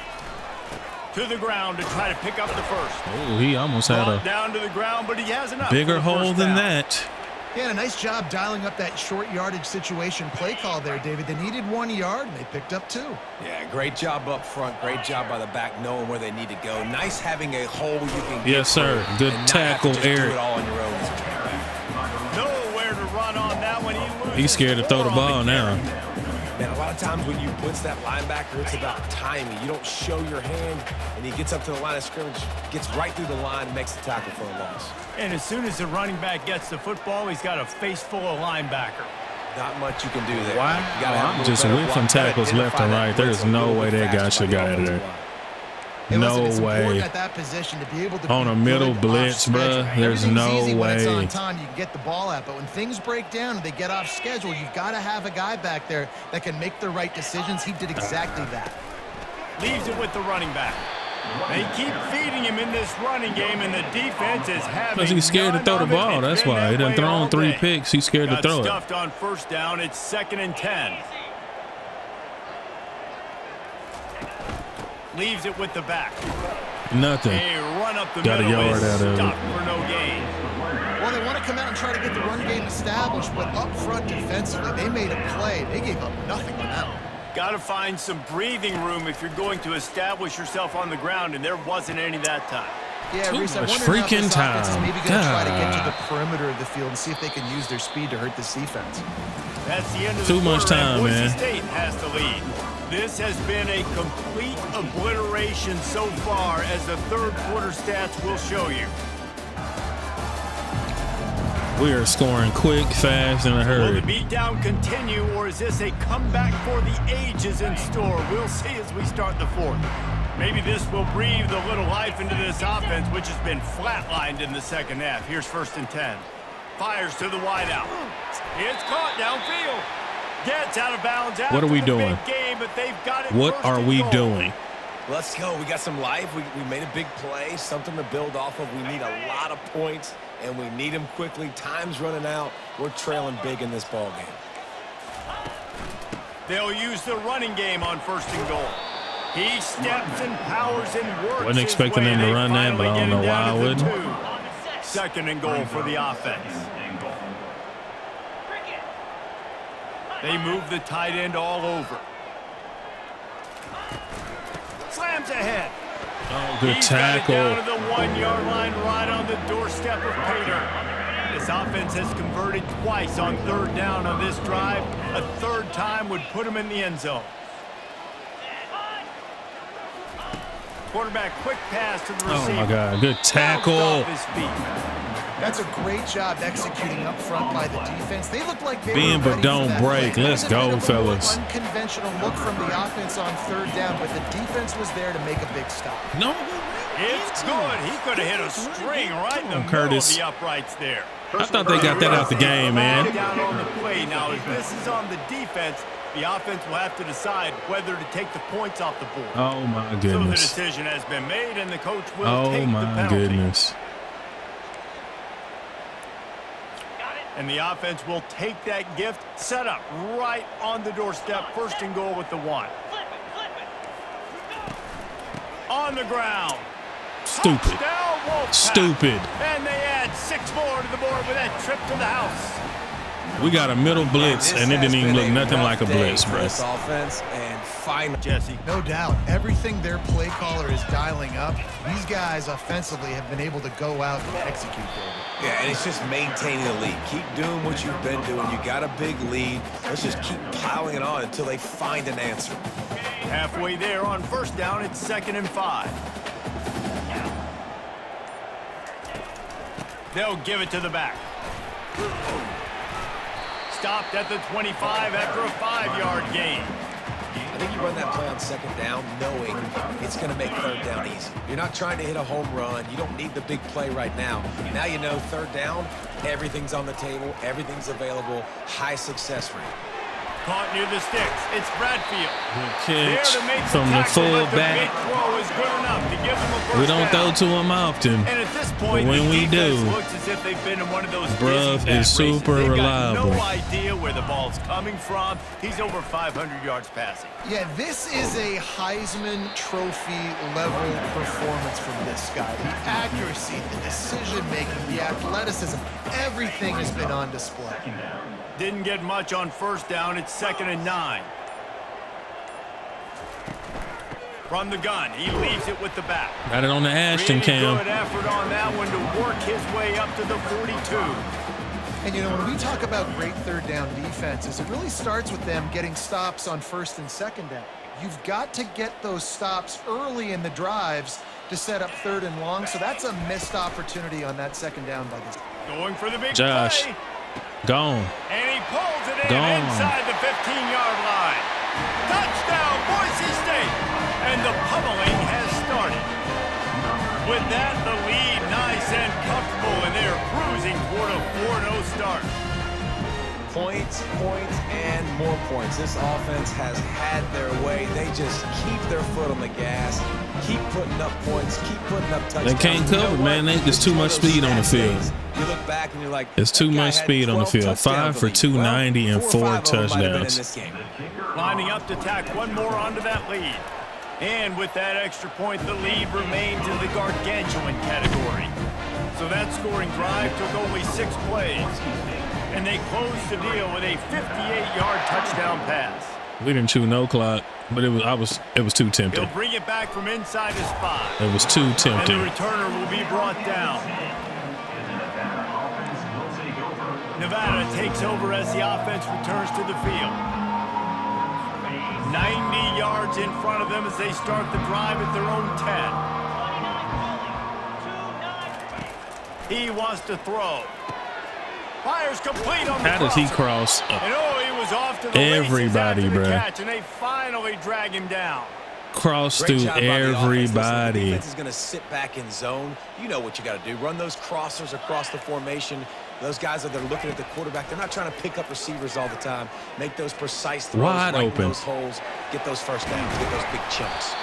To the ground to try to pick up the first. Oh, he almost had Brought a down to the ground, but he has enough. bigger for the hole first than down. that. Yeah, a nice job dialing up that short yardage situation play call there, David. They needed 1 yard, and they picked up 2. Yeah, great job up front. Great job by the back knowing where they need to go. Nice having a hole you can get Yes, sir. through Good and not have to tackle, just Eric. do it all on your own as a quarterback. Nowhere to run on that one. He loses He's scared to throw the 4 on ball now. carry. Man, a lot of times when you blitz that linebacker, it's about timing. You don't show your hand, and he gets up to the line of scrimmage, gets right through the line, makes the tackle for a loss. And as soon as the running back gets the football, he's got a face full of linebacker. Not much you can do there. Wow. You gotta have a I'm little just better whiffing block. You gotta tackles left and identify right. that There's blitz a no little way bit that guy faster should by have got the out of there. offensive line. Hey, listen, No it's important way. at that position to be able to On be a middle good blitz, off bruh, schedule. there's Everything's no easy when it's way. on time, you can get the ball out. But when things break down and they get off schedule, you've got to have a guy back there that can make the right decisions. He did exactly that. Leaves it with the running back. They keep feeding him in this running game, and the defense is having Because he's scared to none throw the of it. ball. It's That's been why. that He done way thrown all 3 day. picks. He's scared to Got throw it. stuffed on 1st down. It's 2nd and 10. Leaves it with the back. Nothing. A run up the Got a middle yard is out of it. stopped for no gain. Well, they want to come out and try to get the run game established, but up front defensively, they made a play. They gave up nothing on that one. Got to find some breathing room if you're going to establish yourself on the ground, and there wasn't any that time. Yeah, Too Reese, I much wonder how freaking this offense is time. maybe going to try to get to God. the perimeter of the field and see if they can use their speed to hurt this defense. That's the end of Too the much quarter, and time, Boise man. State has the lead. This has been a complete obliteration so far, as the 3rd quarter stats will show you. We are scoring quick, fast, in a Will hurry. the beatdown continue, or is this a comeback for the ages in store? We'll see as we start the 4th. Maybe this will breathe a little life into this offense, which has been flatlined in the 2nd half. Here's 1st and 10. Fires to the wideout. It's caught downfield. Gets out of bounds. What are we after the doing? big game, but they've got it. What 1st are and we goal. doing? Let's go. We got some life. We made a big play, something to build off of. We need a lot of points, and we need them quickly. Time's running out. We're trailing big in this ball game. They'll use the running game on 1st and goal. He steps and powers and works. Wasn't his expecting way. him to They run that, but I finally don't get know it why down I to the wouldn't. 2. 2nd and goal for the offense. They move the tight end all over. Slams ahead. Oh, good He's got it down tackle. to the 1-yard line, right on the doorstep of Pater. This offense has converted twice on 3rd down on this drive. A 3rd time would put him in the end zone. Quarterback, quick pass to the receiver. Oh, my God. Good tackle. Bounced off his feet. That's a great job executing up front by the defense. They look like they Bend were but ready don't for that break. play. Let's It was a go, bit of a more fellas. Unconventional look from the offense on 3rd down, but the defense was there to make a big stop. No. It's good. He could have hit a string right in the middle Curtis. of the uprights there. I thought they got that out the game, man. Down on the play. Now, if this is on the defense, The offense will have to decide whether to take the points off the board. Oh my So the goodness. decision has been made, and the coach will Oh take the my penalty. goodness. And the offense will take that gift, set up right on the doorstep, first and goal with the 1. On the ground. Stupid. Touchdown, Wolfpack. Stupid. And they add 6 more to the board with that trip to the house. We got a middle blitz, and it didn't even look nothing like a blitz, bro. This offense and final. Jesse. No doubt. Everything their play caller is dialing up, these guys offensively have been able to go out and execute, David. Yeah, and it's just maintaining the lead. Keep doing what you've been doing. You got a big lead. Let's just keep piling it on until they find an answer. Halfway there on first down, it's 2nd and 5. They'll give it to the back. Stopped at the 25 after a 5-yard gain. I think you run that play on 2nd down knowing it's going to make 3rd down easy. You're not trying to hit a home run. You don't need the big play right now. Now you know 3rd down, everything's on the table, everything's available, high success rate. Caught near the sticks. It's Bradfield. Good catch There to make from the tackle, but the big fullback. throw is good enough to give them a first We don't down. throw to him often. And at this point, When the we defense do, looks as if they've been in one of those bruh dizzy is bat races. super They've reliable. got no idea where the ball's coming from. He's over 500 yards passing. Yeah, this is a Heisman Trophy level performance from this guy. The accuracy, the decision-making, the athleticism, everything has been on display. Didn't get much on first down. It's 2nd and 9. From the gun, he leaves it with the back. Got it on the Ashton Really cam. good effort on that one to work his way up to the 42. And, you know, when we talk about great 3rd down defenses, it really starts with them getting stops on 1st and 2nd down. You've got to get those stops early in the drives to set up 3rd and long, so that's a missed opportunity on that 2nd down by this. Going for the big Josh. play. Gone. And he pulls it in Gone. inside the 15-yard line. Touchdown, Boise State. And the pummeling has started. With that, the lead nice and comfortable, and they're cruising toward a 4-0 start. Points, and more points. This offense has had their way. They just keep their foot on the gas, keep putting up points, keep putting up touchdowns. They can't You know cover, what? man. There's too much speed on the field. You look back and you're like, There's too that guy much had speed on the 12 field. touchdowns 5 for in the league. 290 and 4 or 4 5 of them might have been in touchdowns. this game. Lining up to tack one more onto that lead. And with that extra point, the lead remains in the gargantuan category. So that scoring drive took only 6 plays. And they closed the deal with a 58-yard touchdown pass. We didn't chew no clock, but it was too tempting. He'll bring it back from inside his 5. It was too And tempting. the returner will be brought down. Nevada takes over as the offense returns to the field. 90 yards in front of them as they start the drive at their own 10. He wants to throw. Fires complete on the How does he crosser. cross And oh, he was off to the everybody, races after the bruh? catch, and they finally drag him down. cross Great through job by the offense. Listen, the everybody? defense is going to sit back in zone. You know what you got to do. Run those crossers across the formation. Those guys that are looking at the quarterback, they're not trying to pick up receivers all the time. Make those precise throws Wide right in open. those holes. Get those first downs. Get those big chunks.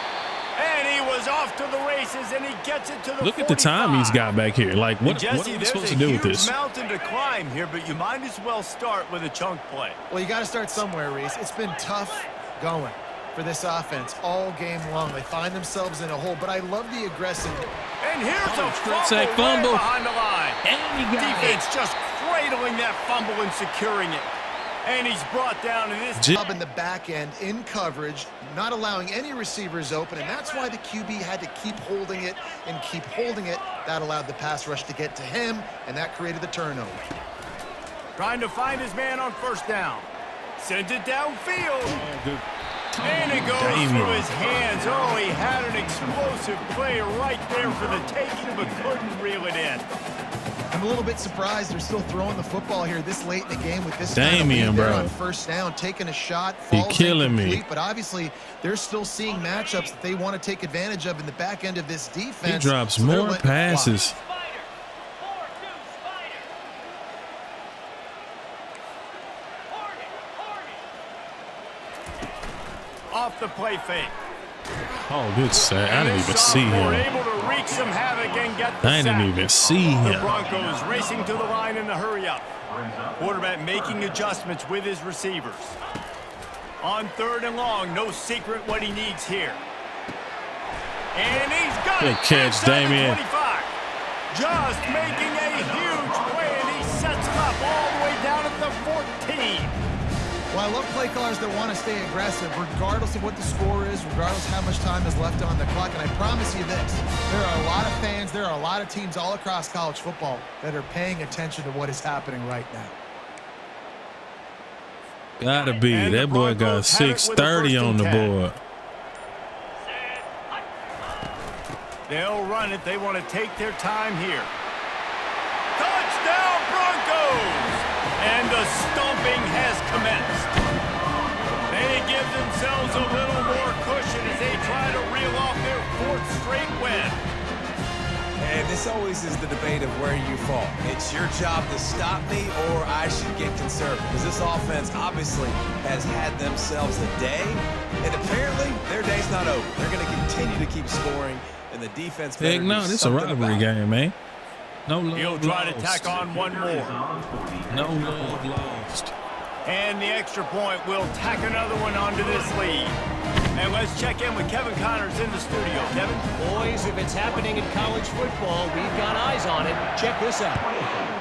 And he was off to the races, and he gets it to the Look at the time he's 45. got back here. Like, what Jesse, are we there's supposed a to do with huge this? mountain to climb here, but you might as well start with a chunk play. Well, you got to start somewhere, Reese. It's been tough going for this offense all game long. They find themselves in a hole, but I love the aggressive. And here's a fumble, sack right fumble. behind the line. And he got Defense just cradling that fumble and securing it. And he's brought down in this Job in the back end in coverage, not allowing any receivers open, and that's why the QB had to keep holding it and keep holding it. That allowed the pass rush to get to him, and that created the turnover. trying to find his man on first down. Sends it downfield. And it goes through his hands. Oh, he had an explosive play right there for the taking, but couldn't reel it in. I'm a little bit surprised they're still throwing the football here this late in the game with this Damian, kind of lead there bro. on first down, taking a shot, He falls killing me. incomplete, but obviously they're still seeing matchups that they want to take advantage of in the back end of this defense. He drops so they're more letting it fly. passes. off the play fake. Oh, good sack. I And didn't this even see sophomore him. able to wreak some havoc and get the I didn't sack. even see The him. Broncos racing to the line in the hurry up. Quarterback making adjustments with his receivers. On 3rd and long, no secret what he needs here. And he's got Good it. catch, Inside the Damien. 25. Just making a huge play, and he sets him up all the way down at the 14. Well, I love play callers that want to stay aggressive regardless of what the score is, regardless of how much time is left on the clock. And I promise you this, there are a lot of fans, there are a lot of teams all across college football that are paying attention to what is happening right now. Gotta be. And That the boy got Broncos have it with a 630 1st on and the 10. board. They'll run it. They want to take their time here. Touchdown, Broncos! And the stomping has commenced. They give themselves a little more cushion as they try to reel off their 4th straight win. And this always is the debate of where you fall. It's your job to stop me, or I should get conservative. Because this offense obviously has had themselves a day, and apparently their day's not over. They're going to continue to keep scoring, and the defense better Heck no, do this is a something rivalry about it. game, man. No love He'll try to lost. tack on one more. No love lost. And the extra point will tack another one onto this lead. And let's check in with Kevin Connors in the studio. Kevin? Boys, if it's happening in college football, we've got eyes on it. Check this out.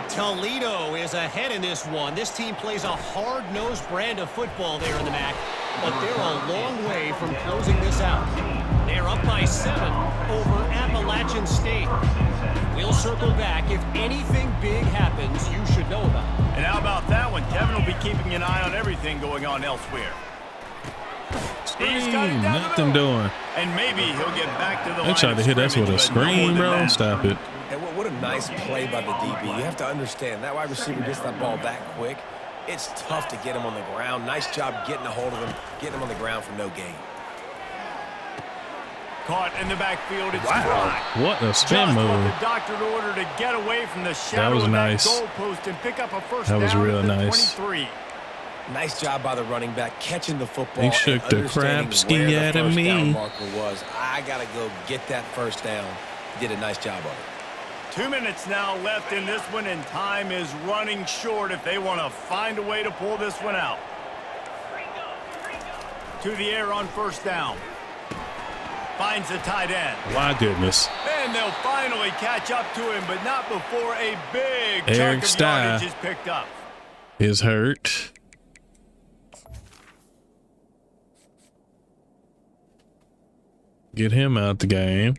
Toledo is ahead in this one. This team plays a hard-nosed brand of football there in the MAC, but they're a long way from closing this out. They're up by 7 over Appalachian State. We'll circle back. If anything big happens, you should know about it. And how about that one? Kevin will be keeping an eye on everything going on elsewhere. He's got it down the Nothing middle. doing. And maybe he'll get back to the They line tried of to hit us with a scrimmage, but no more screen, than bro. that. Stop it. And what a nice play by the DB. You have to understand, that wide receiver gets that ball that quick. It's tough to get him on the ground. Nice job getting a hold of him, getting him on the ground for no gain. Caught in the backfield. It's Wow. fly. What a Just spin what move. the doctor ordered to get away from the shadow was of nice. that goalpost and pick up a first That was down real at the nice. 23. Nice job by the running back, catching the football. He shook and the understanding crapski where the out of first me. down marker was. I got to go get that first down. Did a nice job of it. 2 minutes now left in this one, and time is running short if they want to find a way to pull this one out. To the air on first down. Finds the tight end. My goodness. And they'll finally catch up to him, but not before a big Eric chunk of Stye yardage is picked up. is hurt. Get him out the game.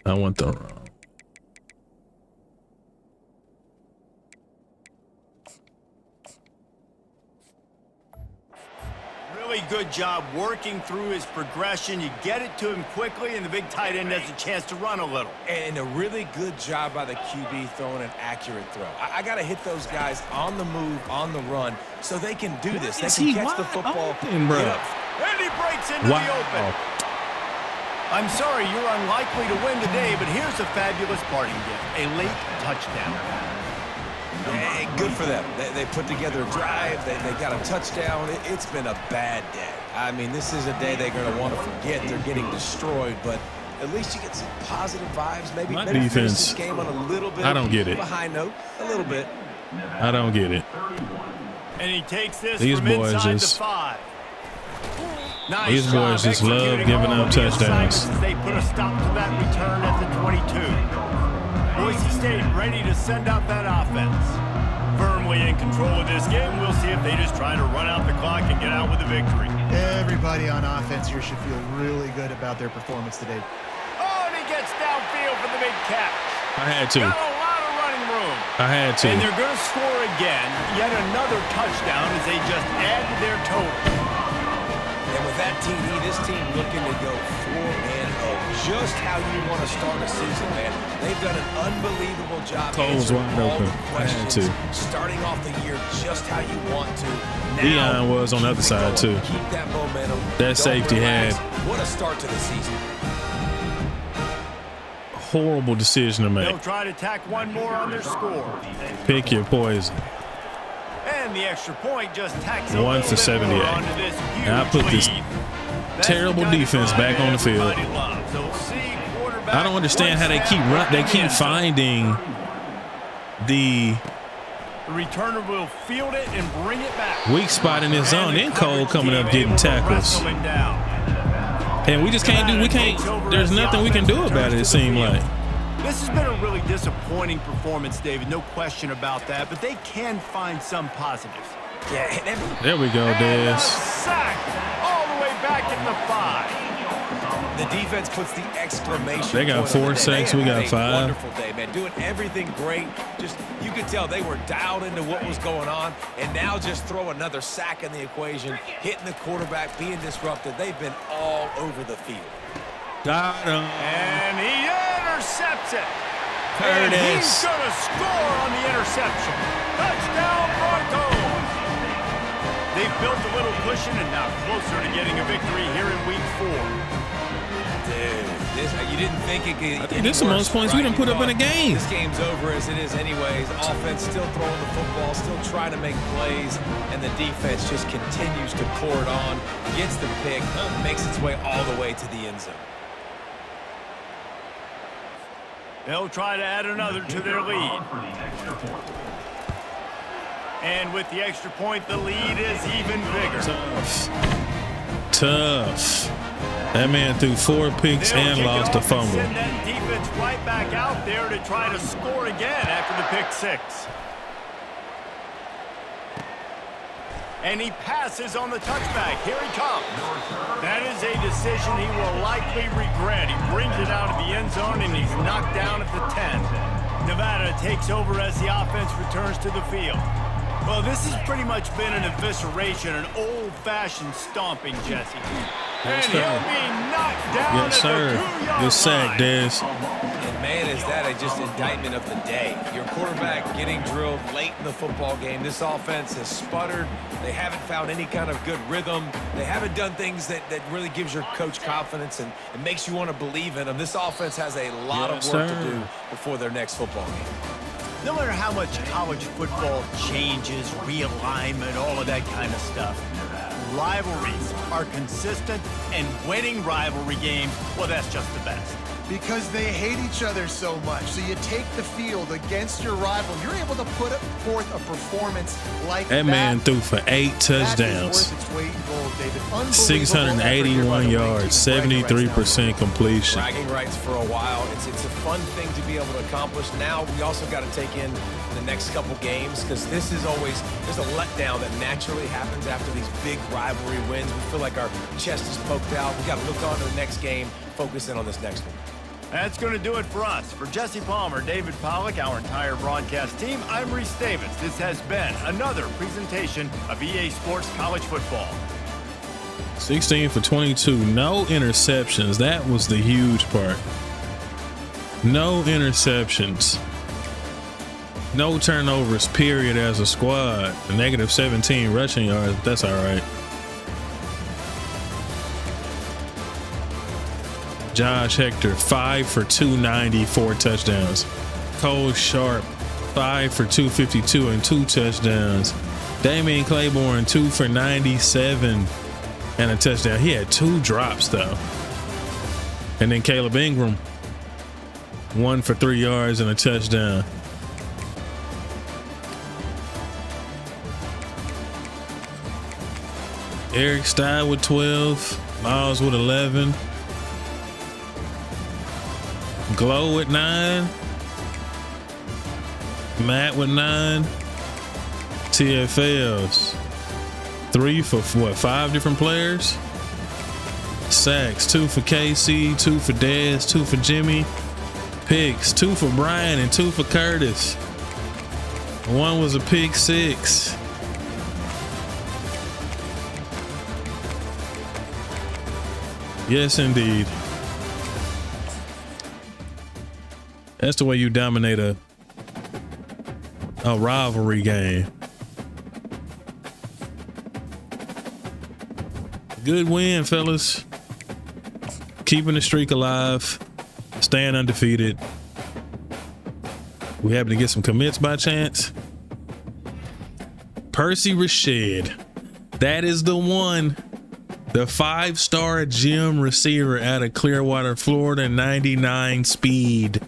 I went the wrong. Really good job working through his progression. You get it to him quickly, and the big tight end has a chance to run a little. And a really good job by the QB throwing an accurate throw. I got to hit those guys on the move, on the run, so they can do this. They can catch the football. Bro. Get up. And he breaks into the open. Wow. I'm sorry, you're unlikely to win today, but here's a fabulous parting gift. A late touchdown. Hey, good for them. They put together a drive. They got a touchdown. It's been a bad day. I mean, this is a day they're going to want to forget. They're getting destroyed, but at least you get some positive vibes. Maybe My finish defense, this game on a little bit I don't get it. of a high note. A little bit. I don't get it. And he takes this These from boys inside just- the 5. Nice These job boys just love executing giving all up of the touchdowns. assignments as they put a stop to that return at the 22. Boise State ready to send out that offense. Firmly in control of this game. We'll see if they just try to run out the clock and get out with a victory. Everybody on offense here should feel really good about their performance today. Oh, and he gets downfield for the big catch. I had to. Got a lot of running room. I had to. And they're going to score again. Yet another touchdown as they just add to their total. And with that TD, this team looking to go 4-0. Just how you want to start a season, man. They've done an unbelievable job. Cole's answering wide all open. the I had questions, to. starting off the year just how you want to. Now, Deion was on the keep other it side, going. too. Keep that momentum. That Don't safety relax. had- What a start to the season. Horrible decision to They'll make. try to tack one more on their score. Pick your poison. And And the extra point just tacks a 1 little for bit 78. more onto this huge Now I put this lead. That's terrible the kind of defense drive back on the field. everybody loves. So we'll see quarterback I don't understand how they one keep snap they back keep in. finding the The returner will field it and bring it back. weak spot in his zone. And the Then Cole coverage coming team up getting able to tackles. wrestle him down. And we just can't do, there's nothing we can do about it, it seemed like. This has been a really disappointing performance, David. No question about that, but they can find some positives. Yeah, There we go, And a Dez. sack all the way back at the 5. the defense puts the exclamation They got point on 4 the day. sacks, They we had got a 5. Wonderful day, man. Doing everything great. Just, you could tell they were dialed into what was going on, and now just throw another sack in the equation, hitting the quarterback, being disrupted. They've been all over the field. Got him. And he intercepts it. Curtis. And he's going to score on the interception. Touchdown, Broncos. They've built a little cushion and now closer to getting a victory here in week 4. Dude, you didn't think it could. I think this is the most points we done put up in a game. This game's over as it is anyways. Offense still throwing the football, still trying to make plays, and the defense just continues to pour it on, gets the pick, makes its way all the way to the end zone. They'll try to add another to their lead. And with the extra point, the lead is even bigger. Tough. That man threw 4 picks They'll and kick it lost a off and fumble. Send that defense right back out there to try to score again after the pick 6. And he passes on the touchback. Here he comes. That is a decision he will likely regret. He brings it out of the end zone, and he's knocked down at the 10. Nevada takes over as the offense returns to the field. Well, this has pretty much been an evisceration, an old-fashioned stomping, Jesse. And Yes, he'll sir. be knocked down Yes, at sir. the 2-yard Good sack, line. Dez. And man, is that a just indictment of the day. Your quarterback getting drilled late in the football game. This offense has sputtered. They haven't found any kind of good rhythm. They haven't done things that really gives your coach confidence and makes you want to believe in them. This offense has a lot Yes, of work sir. to do before their next football game. No matter how much college football changes, realignment, all of that kind of stuff, rivalries are consistent, and winning rivalry games, well, that's just the best. Because they hate each other so much. So you take the field against your rival. You're able to put forth a performance like That man threw for 8 That touchdowns. is worth its weight in gold, David. Unbelievable 681 effort here by the yards, Wings. Bragging rights now. 73% completion. Bragging rights for a while. It's a fun thing to be able to accomplish. Now we also got to take in the next couple games because this is always, there's a letdown that naturally happens after these big rivalry wins. We feel like our chest is poked out. We got to look on to the next game, focus in on this next one. That's going to do it for us. For Jesse Palmer, David Pollack, our entire broadcast team, I'm Reese Davis. This has been another presentation of EA Sports College Football. 16 for 22, no interceptions. That was the huge part. No interceptions. No turnovers, period, as a squad. A negative 17 rushing yards, but that's all right. Josh Hector, 5 for 290, 4 touchdowns. Cole Sharp, 5 for 252 and 2 touchdowns. Damian Claiborne, 2 for 97 and a touchdown. He had 2 drops though. And then Caleb Ingram, 1 for 3 yards and a touchdown. Eric Stein with 12, Miles with 11. Glow with 9, Matt with 9, TFLs 3 for what, 5 different players. Sacks 2 for KC, 2 for Dez, 2 for Jimmy. Picks 2 for Brian and 2 for Curtis. 1 was a pick 6. Yes, indeed. That's the way you dominate a rivalry game. Good win, fellas. Keeping the streak alive. Staying undefeated. We happen to get some commits by chance. Percy Rashad. That is the one. The 5-star gym receiver out of Clearwater, Florida, 99 speed.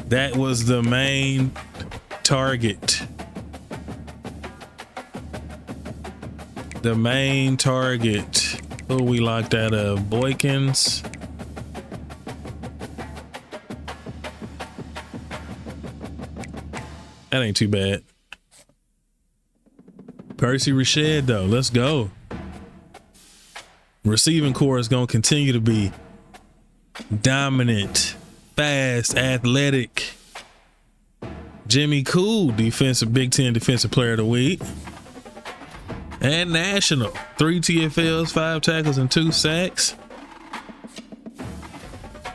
That was the main target. The main target. Who we locked out of? Boykins. That ain't too bad. Percy Rashad, though, let's go. Receiving core is going to continue to be dominant, fast, athletic. Jimmy Cool, defensive Big Ten Defensive Player of the Week. And national. 3 TFLs, 5 tackles, and 2 sacks.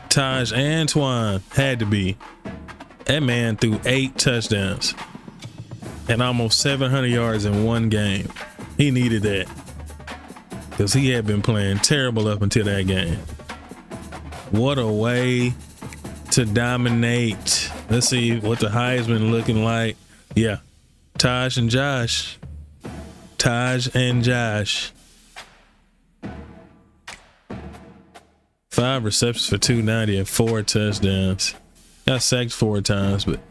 Taj Antoine had to be. That man threw 8 touchdowns and almost 700 yards in one game. He needed that because he had been playing terrible up until that game. What a way to dominate. Let's see what the Heisman looking like. Yeah, Taj and Josh. 5 receptions for 290 and 4 touchdowns. Got sacked 4 times, but